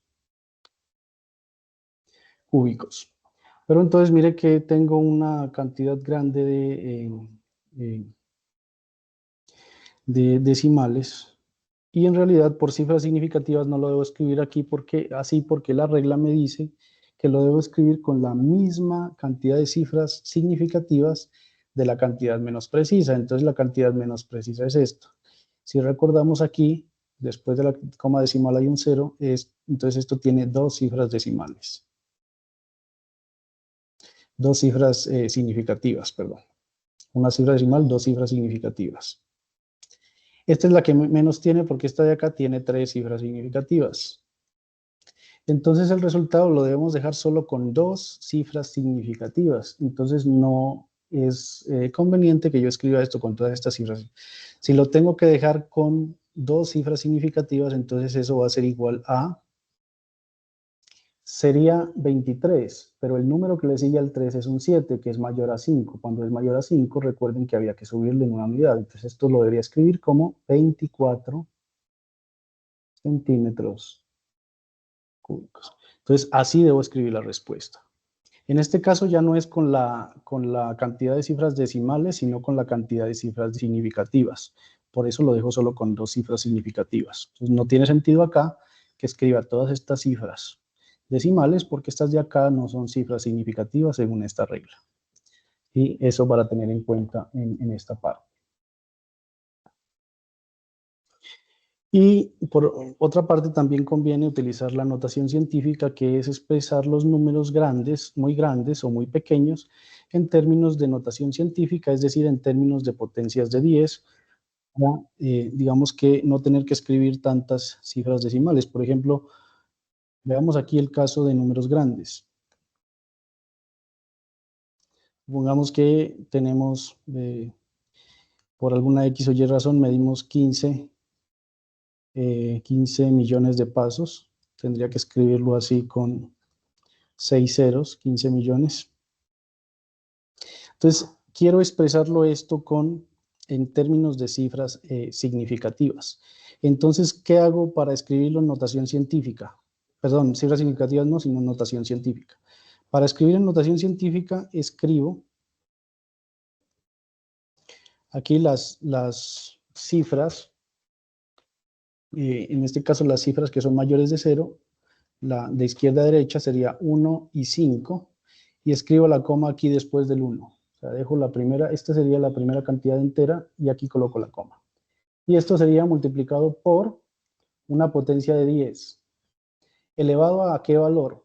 cúbicos. Pero entonces mire que tengo una cantidad grande de decimales, y en realidad por cifras significativas no lo debo escribir aquí porque la regla me dice que lo debo escribir con la misma cantidad de cifras significativas de la cantidad menos precisa. Entonces la cantidad menos precisa es esto. Si recordamos aquí, después de la coma decimal hay un 0, entonces esto tiene 2 cifras decimales. 2 cifras significativas, perdón. Una cifra decimal, 2 cifras significativas. Esta es la que menos tiene porque esta de acá tiene 3 cifras significativas. Entonces el resultado lo debemos dejar solo con 2 cifras significativas. Entonces no es conveniente que yo escriba esto con todas estas cifras. Si lo tengo que dejar con 2 cifras significativas, entonces eso va a ser igual a, sería 23, pero el número que le sigue al 3 es un 7, que es mayor a 5. Cuando es mayor a 5, recuerden que había que subirle en una unidad. Entonces esto lo debería escribir como 24 centímetros cúbicos. Entonces así debo escribir la respuesta. En este caso ya no es con la cantidad de cifras decimales, sino con la cantidad de cifras significativas. Por eso lo dejo solo con 2 cifras significativas. Entonces no tiene sentido acá que escriba todas estas cifras decimales, porque estas de acá no son cifras significativas según esta regla. Y eso para tener en cuenta en esta parte. Y por otra parte también conviene utilizar la notación científica, que es expresar los números grandes, muy grandes o muy pequeños, en términos de notación científica, es decir, en términos de potencias de 10, para, digamos que no tener que escribir tantas cifras decimales. Por ejemplo, veamos aquí el caso de números grandes. Supongamos que tenemos, por alguna X o Y razón, medimos 15 millones de pasos. Tendría que escribirlo así con 6 ceros, 15 millones. Entonces, quiero expresarlo esto en términos de cifras significativas. Entonces, ¿qué hago para escribirlo en notación científica? Perdón, cifras significativas no, sino notación científica. Para escribir en notación científica, escribo aquí las cifras, en este caso las cifras que son mayores de 0, la de izquierda a derecha sería 1 y 5, y escribo la coma aquí después del 1. O sea, dejo la primera, esta sería la primera cantidad entera, y aquí coloco la coma. Y esto sería multiplicado por una potencia de 10. ¿Elevado a qué valor?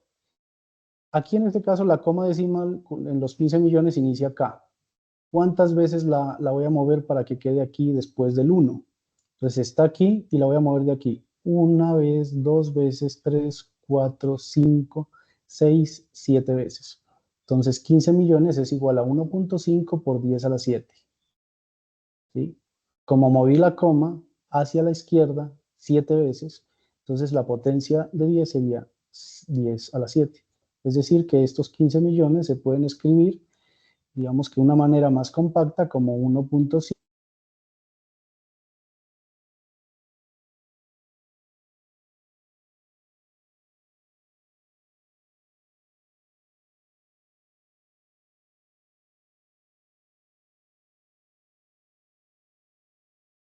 Aquí en este caso la coma decimal en los 15 millones inicia acá. ¿Cuántas veces la voy a mover para que quede aquí después del 1? Entonces está aquí y la voy a mover de aquí. Una vez, 2 veces, 3, 4, 5, 6, 7 veces. Entonces 15 millones es igual a 1.5 por 10 a la 7. ¿Sí? Como moví la coma hacia la izquierda 7 veces, entonces la potencia de 10 sería 10 a la 7. Es decir, que estos 15 millones se pueden escribir, digamos que de una manera más compacta, como 1.5.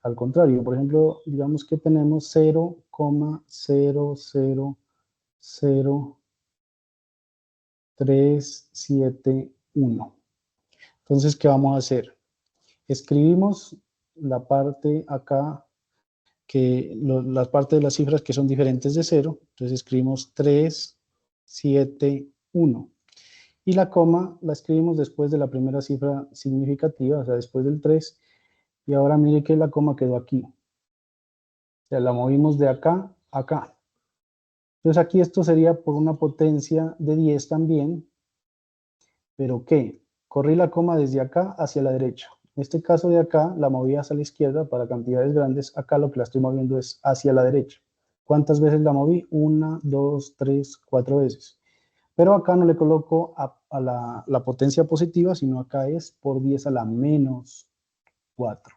Al contrario, por ejemplo, digamos que tenemos 0,0000371. Entonces, ¿qué vamos a hacer? Escribimos la parte acá, la parte de las cifras que son diferentes de 0. Entonces escribimos 371. Y la coma la escribimos después de la primera cifra significativa, o sea, después del 3. Y ahora mire que la coma quedó aquí. O sea, la movimos de acá a acá. Entonces aquí esto sería por una potencia de 10 también. ¿Pero qué? Corrí la coma desde acá hacia la derecha. En este caso de acá la moví hacia la izquierda para cantidades grandes. Acá lo que la estoy moviendo es hacia la derecha. ¿Cuántas veces la moví? 1, 2, 3, 4 veces. Pero acá no le coloco a la potencia positiva, sino acá es por 10 a la menos 4.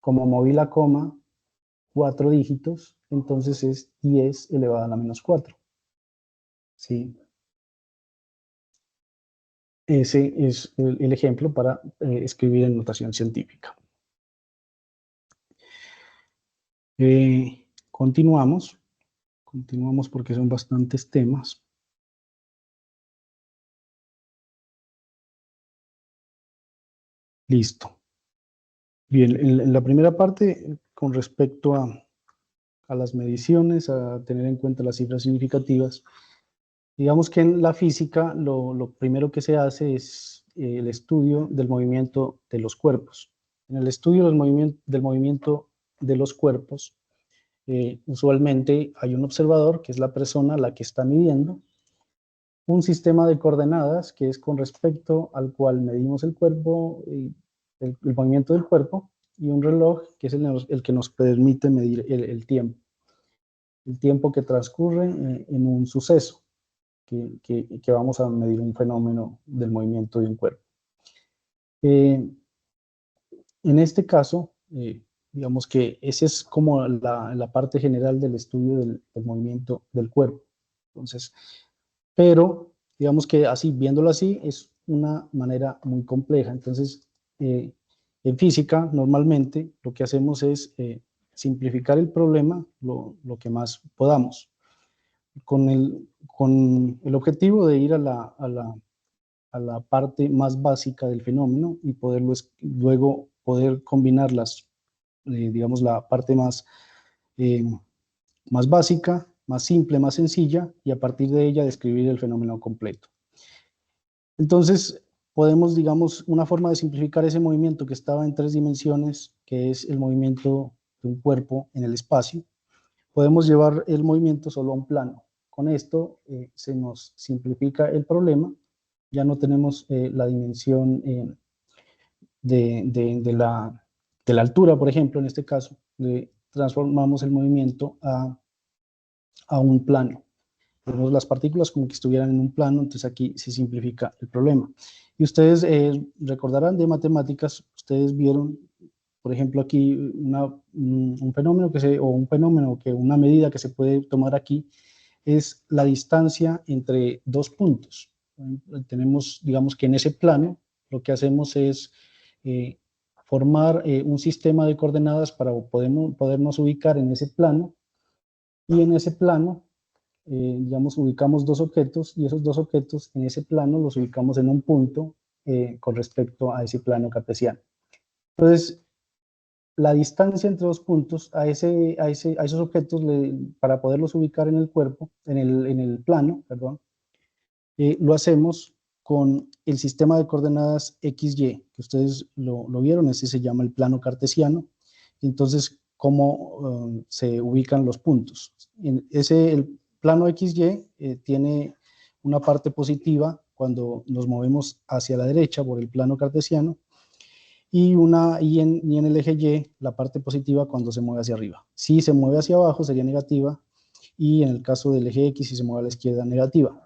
Como moví la coma 4 dígitos, entonces es 10 elevado a la menos 4. ¿Sí? Ese es el ejemplo para escribir en notación científica. Continuamos porque son bastantes temas. Listo. Bien, en la primera parte, con respecto a las mediciones, a tener en cuenta las cifras significativas, digamos que en la física lo primero que se hace es el estudio del movimiento de los cuerpos. En el estudio del movimiento de los cuerpos, Usualmente hay un observador, que es la persona a la que está midiendo, un sistema de coordenadas, que es con respecto al cual medimos el cuerpo, el movimiento del cuerpo, y un reloj, que es el que nos permite medir el tiempo que transcurre en un suceso, que vamos a medir un fenómeno del movimiento de un cuerpo. En este caso, digamos que esa es como la parte general del estudio del movimiento del cuerpo. Entonces, pero digamos que así, viéndolo así, es una manera muy compleja. Entonces, en física, normalmente, lo que hacemos es simplificar el problema lo que más podamos, con el objetivo de ir a la parte más básica del fenómeno y luego poder combinarlas, digamos, la parte más básica, más simple, más sencilla, y a partir de ella describir el fenómeno completo. Entonces, podemos, digamos, una forma de simplificar ese movimiento que estaba en 3 dimensiones, que es el movimiento de un cuerpo en el espacio, podemos llevar el movimiento solo a un plano. Con esto se nos simplifica el problema, ya no tenemos la dimensión de la altura, por ejemplo, en este caso, transformamos el movimiento a un plano. Vemos las partículas como que estuvieran en un plano, entonces aquí se simplifica el problema. Y ustedes recordarán de matemáticas, ustedes vieron, por ejemplo, aquí un fenómeno una medida que se puede tomar aquí es la distancia entre dos puntos. Tenemos, digamos que en ese plano, lo que hacemos es formar un sistema de coordenadas para podernos ubicar en ese plano, y en ese plano, digamos, ubicamos dos objetos, y esos dos objetos en ese plano los ubicamos en un punto con respecto a ese plano cartesiano. Entonces, la distancia entre dos puntos a esos objetos, para poderlos ubicar en el cuerpo, en el plano, perdón, lo hacemos con el sistema de coordenadas XY, que ustedes lo vieron, ese se llama el plano cartesiano. Entonces, ¿cómo se ubican los puntos? El plano XY tiene una parte positiva cuando nos movemos hacia la derecha por el plano cartesiano, y en el eje Y, la parte positiva cuando se mueve hacia arriba. Si se mueve hacia abajo sería negativa, y en el caso del eje X, si se mueve a la izquierda, negativa.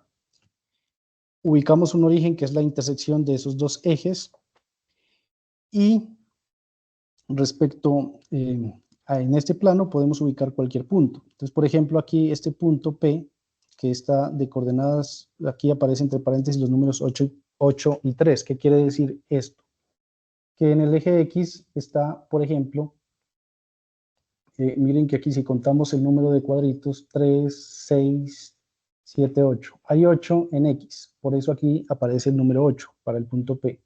Ubicamos un origen que es la intersección de esos dos ejes, y respecto en este plano podemos ubicar cualquier punto. Entonces, por ejemplo, aquí este punto P, que está de coordenadas, aquí aparece entre paréntesis los números 8 y 3. ¿Qué quiere decir esto? Que en el eje X está, por ejemplo, miren que aquí si contamos el número de cuadritos, 3, 6, 7, 8. Hay 8 en X, por eso aquí aparece el número 8 para el punto P.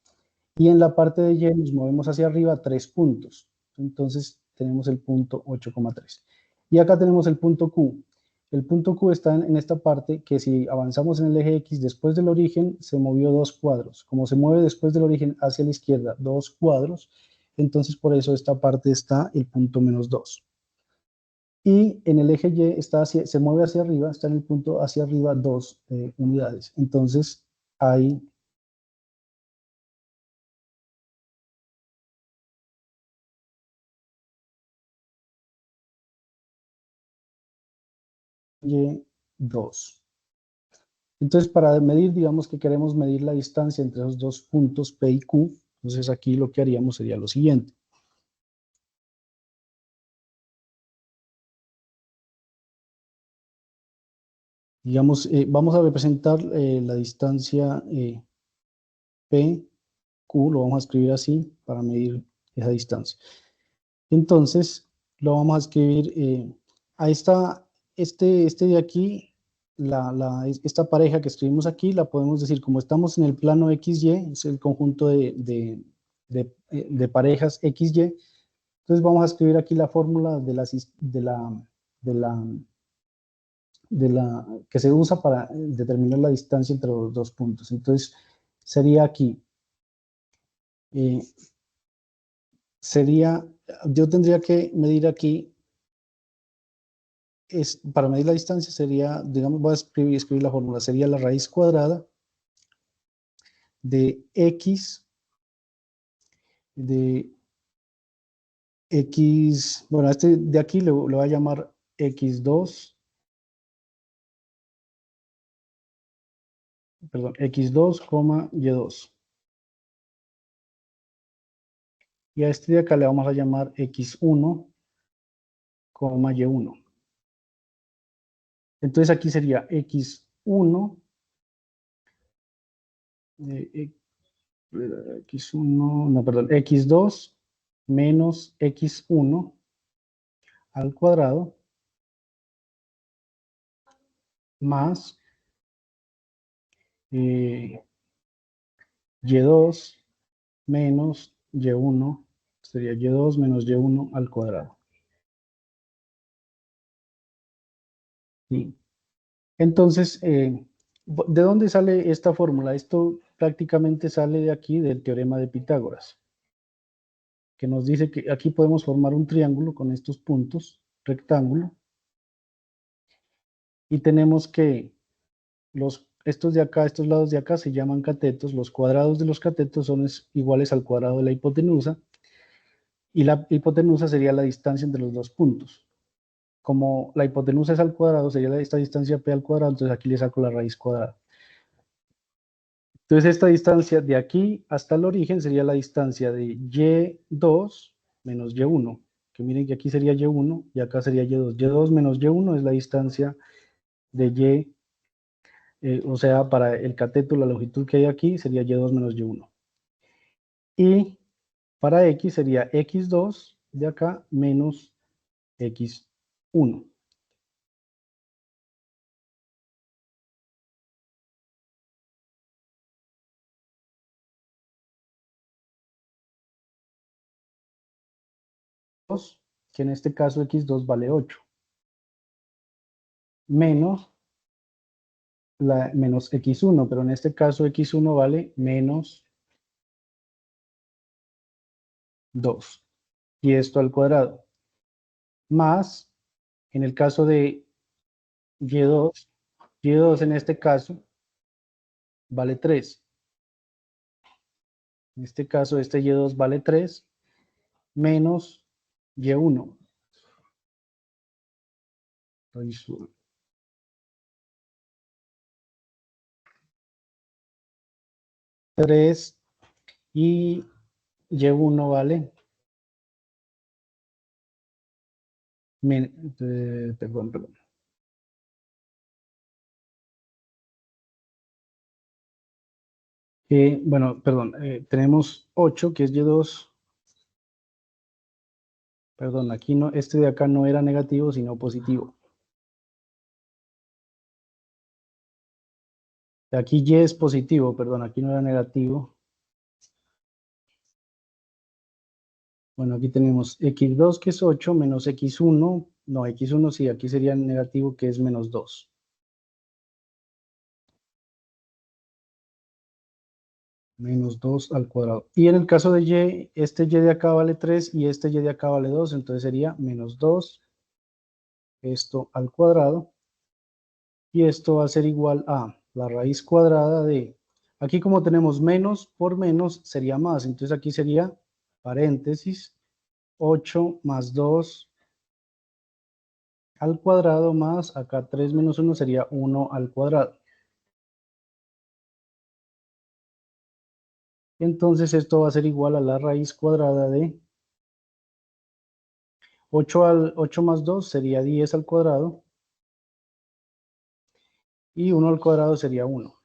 Y en la parte de Y nos movemos hacia arriba 3 puntos. Entonces tenemos el punto 8,3. Y acá tenemos el punto Q. El punto Q está en esta parte, que si avanzamos en el eje X después del origen, se movió 2 cuadros. Como se mueve después del origen hacia la izquierda 2 cuadros, entonces por eso esta parte está el punto -2. Y en el eje Y se mueve hacia arriba, está en el punto hacia arriba 2 unidades. Entonces hay Y2. Entonces, para medir, digamos que queremos medir la distancia entre esos dos puntos P y Q, entonces aquí lo que haríamos sería lo siguiente. Digamos, vamos a representar la distancia P, Q, lo vamos a escribir así para medir esa distancia. Entonces, lo vamos a escribir, ahí está, este de aquí, esta pareja que escribimos aquí, la podemos decir, como estamos en el plano XY, es el conjunto de parejas XY, entonces vamos a escribir aquí la fórmula que se usa para determinar la distancia entre los dos puntos. Entonces, sería aquí, yo tendría que medir aquí para medir la distancia sería, digamos, voy a escribir la fórmula, sería la raíz cuadrada de x, bueno, este de aquí le voy a llamar x2, perdón, x2, y2. Y a este de acá le vamos a llamar x1, y1. Entonces aquí sería x1, x1, no, perdón, x2 menos x1 al cuadrado más y2 menos y1, sería y2 menos y1 al cuadrado. ¿Sí? Entonces, ¿de dónde sale esta fórmula? Esto prácticamente sale de aquí, del teorema de Pitágoras, que nos dice que aquí podemos formar un triángulo con estos puntos, rectángulo, y tenemos que estos de acá, estos lados de acá se llaman catetos, los cuadrados de los catetos son iguales al cuadrado de la hipotenusa, y la hipotenusa sería la distancia entre los dos puntos. Como la hipotenusa es al cuadrado, sería esta distancia p al cuadrado, entonces aquí le saco la raíz cuadrada. Entonces esta distancia de aquí hasta el origen sería la distancia de y2 menos y1, que miren que aquí sería y1 y acá sería y2. y2 menos y1 es la distancia de o sea, para el cateto, la longitud que hay aquí sería y2 menos y1. Y para x sería x2 de acá menos x1. Que en este caso x2 vale 8. Menos x1, pero en este caso x1 vale menos 2. Y esto al cuadrado. Más, en el caso de y2, y2 en este caso vale 3. En este caso, este y2 vale 3 menos y1. 3 y y1 vale, perdón. Bueno, perdón, tenemos 8 que es y2. Perdón, aquí no, este de acá no era negativo, sino positivo. Aquí y es positivo, perdón, aquí no era negativo. Bueno, aquí tenemos x2 que es 8 menos x1, no, x1 sí, aquí sería negativo que es menos 2. Menos 2 al cuadrado. Y en el caso de y, este y de acá vale 3 y este y de acá vale 2, entonces sería menos 2, esto al cuadrado. Y esto va a ser igual a la raíz cuadrada de, aquí como tenemos menos por menos, sería más. Entonces aquí sería, paréntesis, 8 más 2 al cuadrado más, acá 3 menos 1 sería 1 al cuadrado. Entonces esto va a ser igual a la raíz cuadrada de 8 más 2 sería 10 al cuadrado. Y 1 al cuadrado sería 1.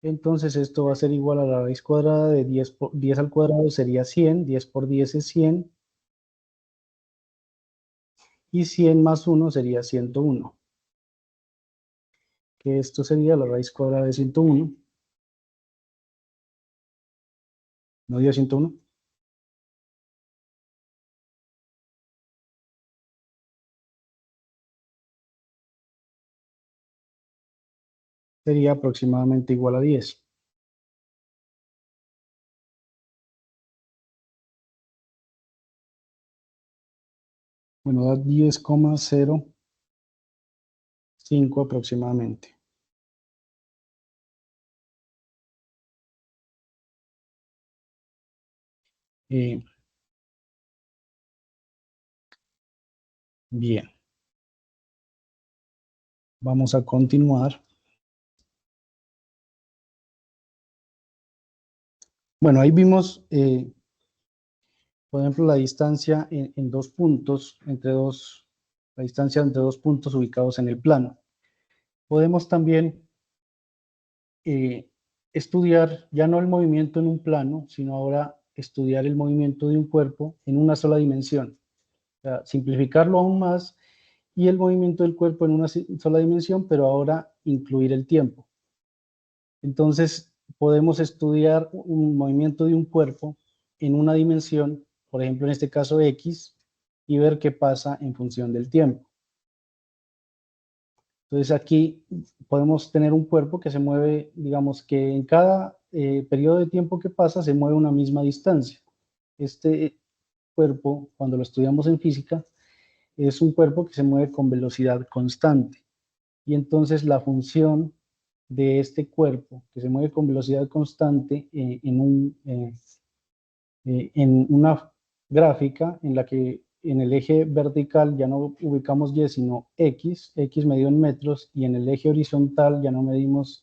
Entonces esto va a ser igual a la raíz cuadrada de 10 al cuadrado sería 100, 10 por 10 es 100, y 100 más 1 sería 101, que esto sería la raíz cuadrada de 101, ¿no dio 101? Sería aproximadamente igual a 10. Bueno, da 10,05 aproximadamente. Bien. Vamos a continuar. Bueno, ahí vimos, por ejemplo, la distancia en dos puntos, la distancia entre dos puntos ubicados en el plano. Podemos también estudiar ya no el movimiento en un plano, sino ahora estudiar el movimiento de un cuerpo en una sola dimensión. O sea, simplificarlo aún más y el movimiento del cuerpo en una sola dimensión, pero ahora incluir el tiempo. Entonces, podemos estudiar un movimiento de un cuerpo en una dimensión, por ejemplo, en este caso X, y ver qué pasa en función del tiempo. Entonces, aquí podemos tener un cuerpo que se mueve, digamos que en cada periodo de tiempo que pasa se mueve una misma distancia. Este cuerpo, cuando lo estudiamos en física, es un cuerpo que se mueve con velocidad constante. Y entonces la función de este cuerpo que se mueve con velocidad constante en una gráfica en la que en el eje vertical ya no ubicamos y, sino x medido en metros, y en el eje horizontal ya no medimos,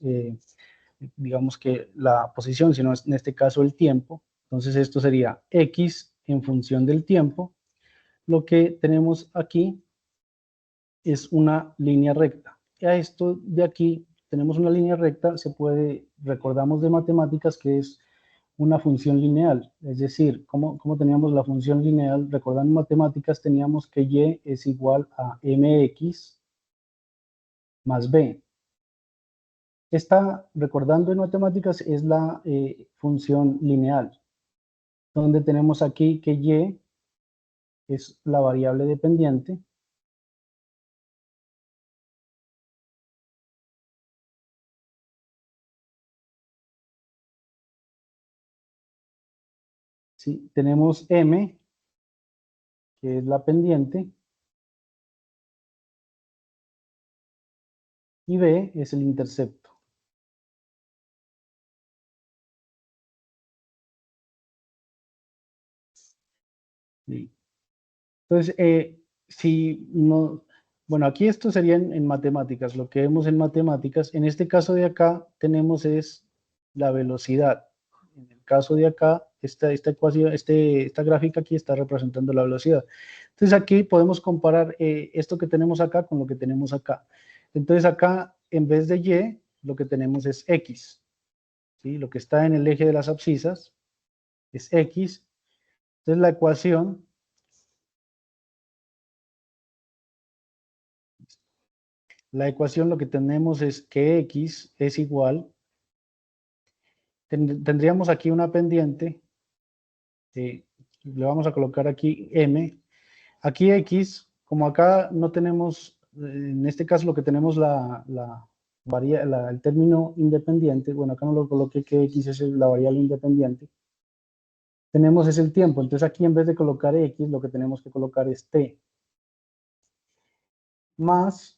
digamos que la posición, sino en este caso el tiempo. Entonces esto sería x en función del tiempo. Lo que tenemos aquí es una línea recta. Y a esto de aquí tenemos una línea recta, recordamos de matemáticas que es una función lineal, es decir, ¿cómo teníamos la función lineal? Recordando en matemáticas teníamos que y es igual a mx más b. Esta, recordando en matemáticas, es la función lineal, donde tenemos aquí que y es la variable dependiente, ¿sí? Tenemos m, que es la pendiente, y b es el intercepto. ¿Sí? Entonces, si no, bueno, aquí esto sería en matemáticas, lo que vemos en matemáticas. En este caso de acá tenemos es la velocidad. En el caso de acá, esta ecuación, esta gráfica aquí está representando la velocidad. Entonces aquí podemos comparar esto que tenemos acá con lo que tenemos acá. Entonces acá, en vez de y, lo que tenemos es x. ¿Sí? Lo que está en el eje de las abscisas es x. Entonces la ecuación lo que tenemos es que x es igual, tendríamos aquí una pendiente, le vamos a colocar aquí m, aquí x, como acá no tenemos, en este caso lo que tenemos el término independiente, bueno, acá no lo coloqué que x es la variable independiente, tenemos es el tiempo, entonces aquí en vez de colocar x, lo que tenemos que colocar es t, más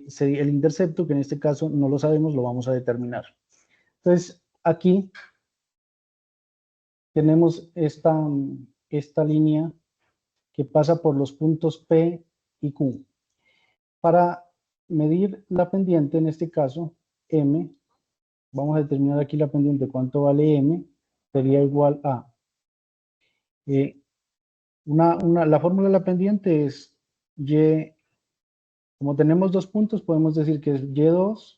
sería el intercepto, que en este caso no lo sabemos, lo vamos a determinar. Entonces, aquí tenemos esta línea que pasa por los puntos P y Q. Para medir la pendiente, en este caso, M, vamos a determinar aquí la pendiente, cuánto vale M, sería igual a, la fórmula de la pendiente es Y, como tenemos dos puntos, podemos decir que es Y2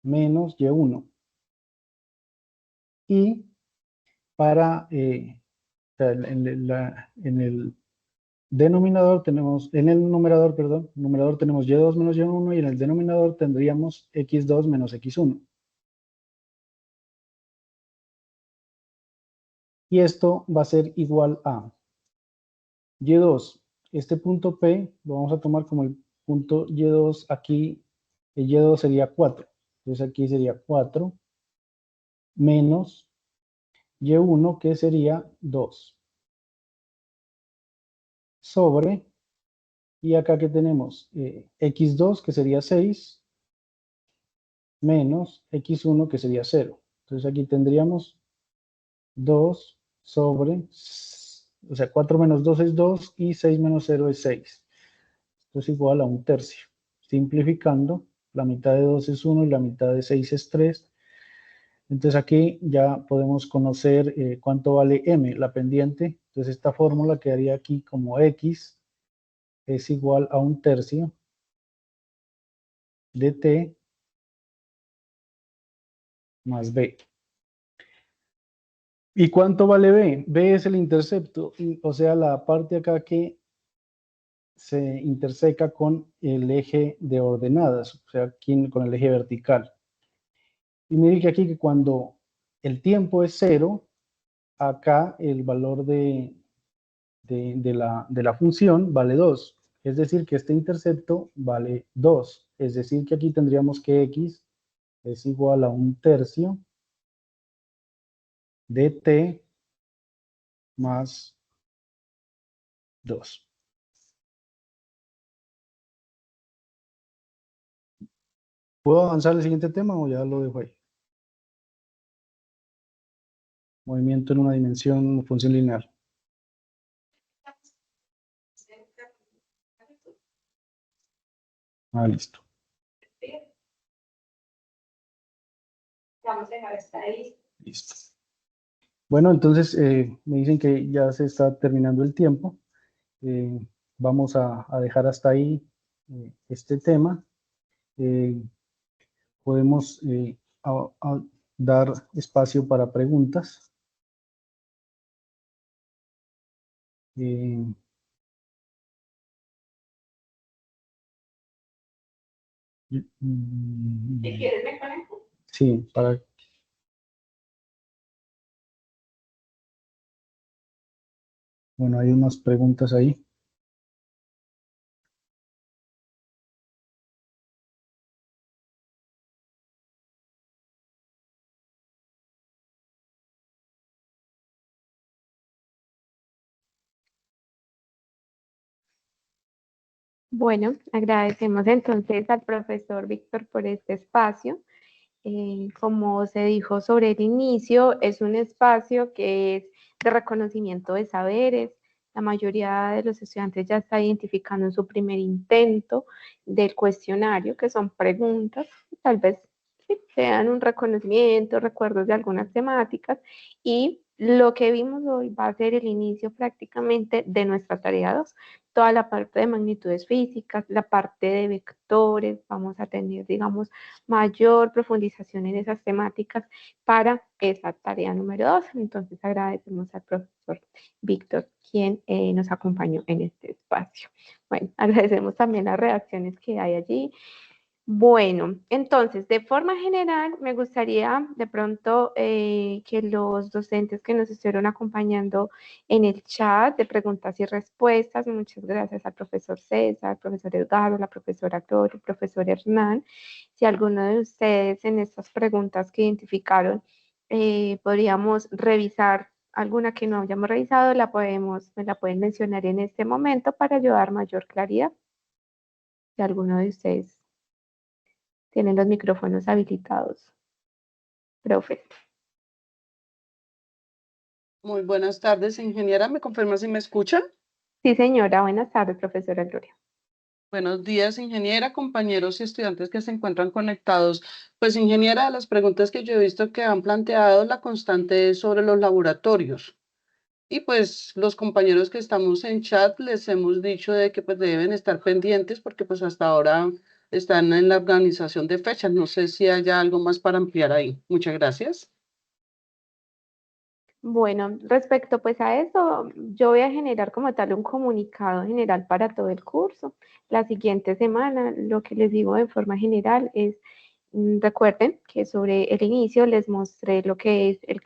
menos Y1. Y para, en el denominador tenemos, en el numerador, perdón, numerador tenemos y2 menos y1, y en el denominador tendríamos x2 menos x1. Y esto va a ser igual a y2, este punto P lo vamos a tomar como el punto y2, aquí el y2 sería 4, entonces aquí sería 4 menos y1, que sería 2. sobre, y acá que tenemos x2 que sería 6, menos x1 que sería 0. Entonces aquí tendríamos 2 sobre, o sea, 4 menos 2 es 2 y 6 menos 0 es 6. Esto es igual a 1/3. Simplificando, la mitad de 2 es 1 y la mitad de 6 es 3. Entonces aquí ya podemos conocer cuánto vale m, la pendiente. Entonces esta fórmula quedaría aquí como x es igual a 1/3 de t más b. ¿Y cuánto vale b? B es el intercepto, o sea, la parte acá que se interseca con el eje de ordenadas, o sea, aquí con el eje vertical. Y mire que aquí que cuando el tiempo es 0, acá el valor de la función vale 2. Es decir, que este intercepto vale 2. Es decir, que aquí tendríamos que x es igual a 1/3 de t más 2. ¿Puedo avanzar al siguiente tema o ya lo dejo ahí? Movimiento en una dimensión o función lineal. Ah, listo. Vamos a dejar hasta ahí. Listo. Bueno, entonces me dicen que ya se está terminando el tiempo. Vamos a dejar hasta ahí este tema. Podemos dar espacio para preguntas. Si quieres, me conecto. Sí, para... Bueno, hay unas preguntas ahí. Bueno, agradecemos entonces al profesor Víctor por este espacio. Como se dijo sobre el inicio, es un espacio que es de reconocimiento de saberes. La mayoría de los estudiantes ya está identificando en su primer intento del cuestionario, que son preguntas, tal vez sí, sean un reconocimiento, recuerdos de algunas temáticas, y lo que vimos hoy va a ser el inicio prácticamente de nuestra tarea 2. Toda la parte de magnitudes físicas, la parte de vectores, vamos a tener, digamos, mayor profundización en esas temáticas para esa tarea número 2. Entonces agradecemos al profesor Víctor, quien nos acompañó en este espacio. Bueno, agradecemos también las reacciones que hay allí. Bueno, entonces, de forma general, me gustaría de pronto que los docentes que nos estuvieron acompañando en el chat de preguntas y respuestas, muchas gracias al profesor César, al profesor Edgardo, la profesora Gloria, el profesor Hernán, si alguno de ustedes en estas preguntas que identificaron podríamos revisar alguna que no hayamos revisado, me la pueden mencionar en este momento para ayudar mayor claridad. Si alguno de ustedes tienen los micrófonos habilitados. Profe. Muy buenas tardes, ingeniera. ¿Me confirma si me escuchan? Sí, señora. Buenas tardes, profesora Gloria. Buenos días, ingeniera, compañeros y estudiantes que se encuentran conectados. Pues, ingeniera, de las preguntas que yo he visto que han planteado, la constante es sobre los laboratorios. Y pues los compañeros que estamos en chat les hemos dicho de que pues deben estar pendientes porque pues hasta ahora están en la organización de fechas. No sé si haya algo más para ampliar ahí. Muchas gracias. Bueno, respecto pues a eso, yo voy a generar como tal un comunicado general para todo el curso. La siguiente semana, lo que les digo de forma general es, recuerden que sobre el inicio les mostré lo que es el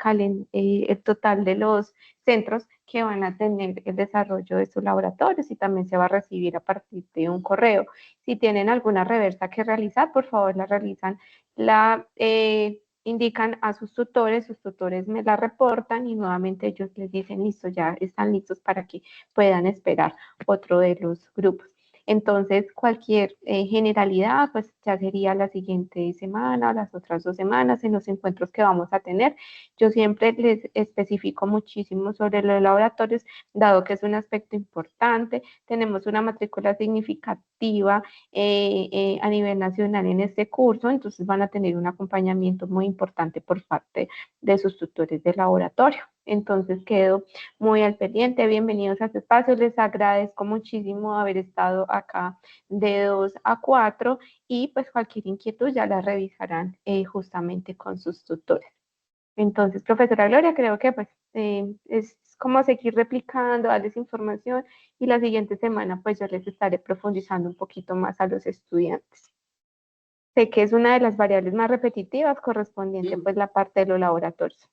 total de los centros que van a tener el desarrollo de sus laboratorios y también se va a recibir a partir de un correo. Si tienen alguna reversa que realizar, por favor la realizan indican a sus tutores me la reportan y nuevamente ellos les dicen, listo, ya están listos para que puedan esperar otro de los grupos. Entonces, cualquier generalidad, pues ya sería la siguiente semana, las otras 2 semanas en los encuentros que vamos a tener. Yo siempre les especifico muchísimo sobre los laboratorios, dado que es un aspecto importante. Tenemos una matrícula significativa a nivel nacional en este curso, entonces van a tener un acompañamiento muy importante por parte de sus tutores de laboratorio. Entonces quedo muy al pendiente. Bienvenidos a este espacio. Les agradezco muchísimo haber estado acá de 2 a 4 y pues cualquier inquietud ya la revisarán justamente con sus tutores. Entonces, profesora Gloria, creo que pues es como seguir replicando, darles información y la siguiente semana pues yo les estaré profundizando un poquito más a los estudiantes. Sé que es una de las variables más repetitivas correspondiente pues la parte de los laboratorios.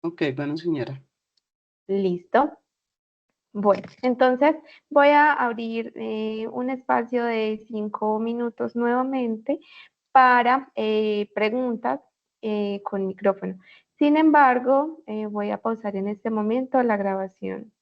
Ok, bueno, señora. Listo. Bueno, entonces voy a abrir un espacio de 5 minutos nuevamente para preguntas con micrófono. Sin embargo, voy a pausar en este momento la grabación.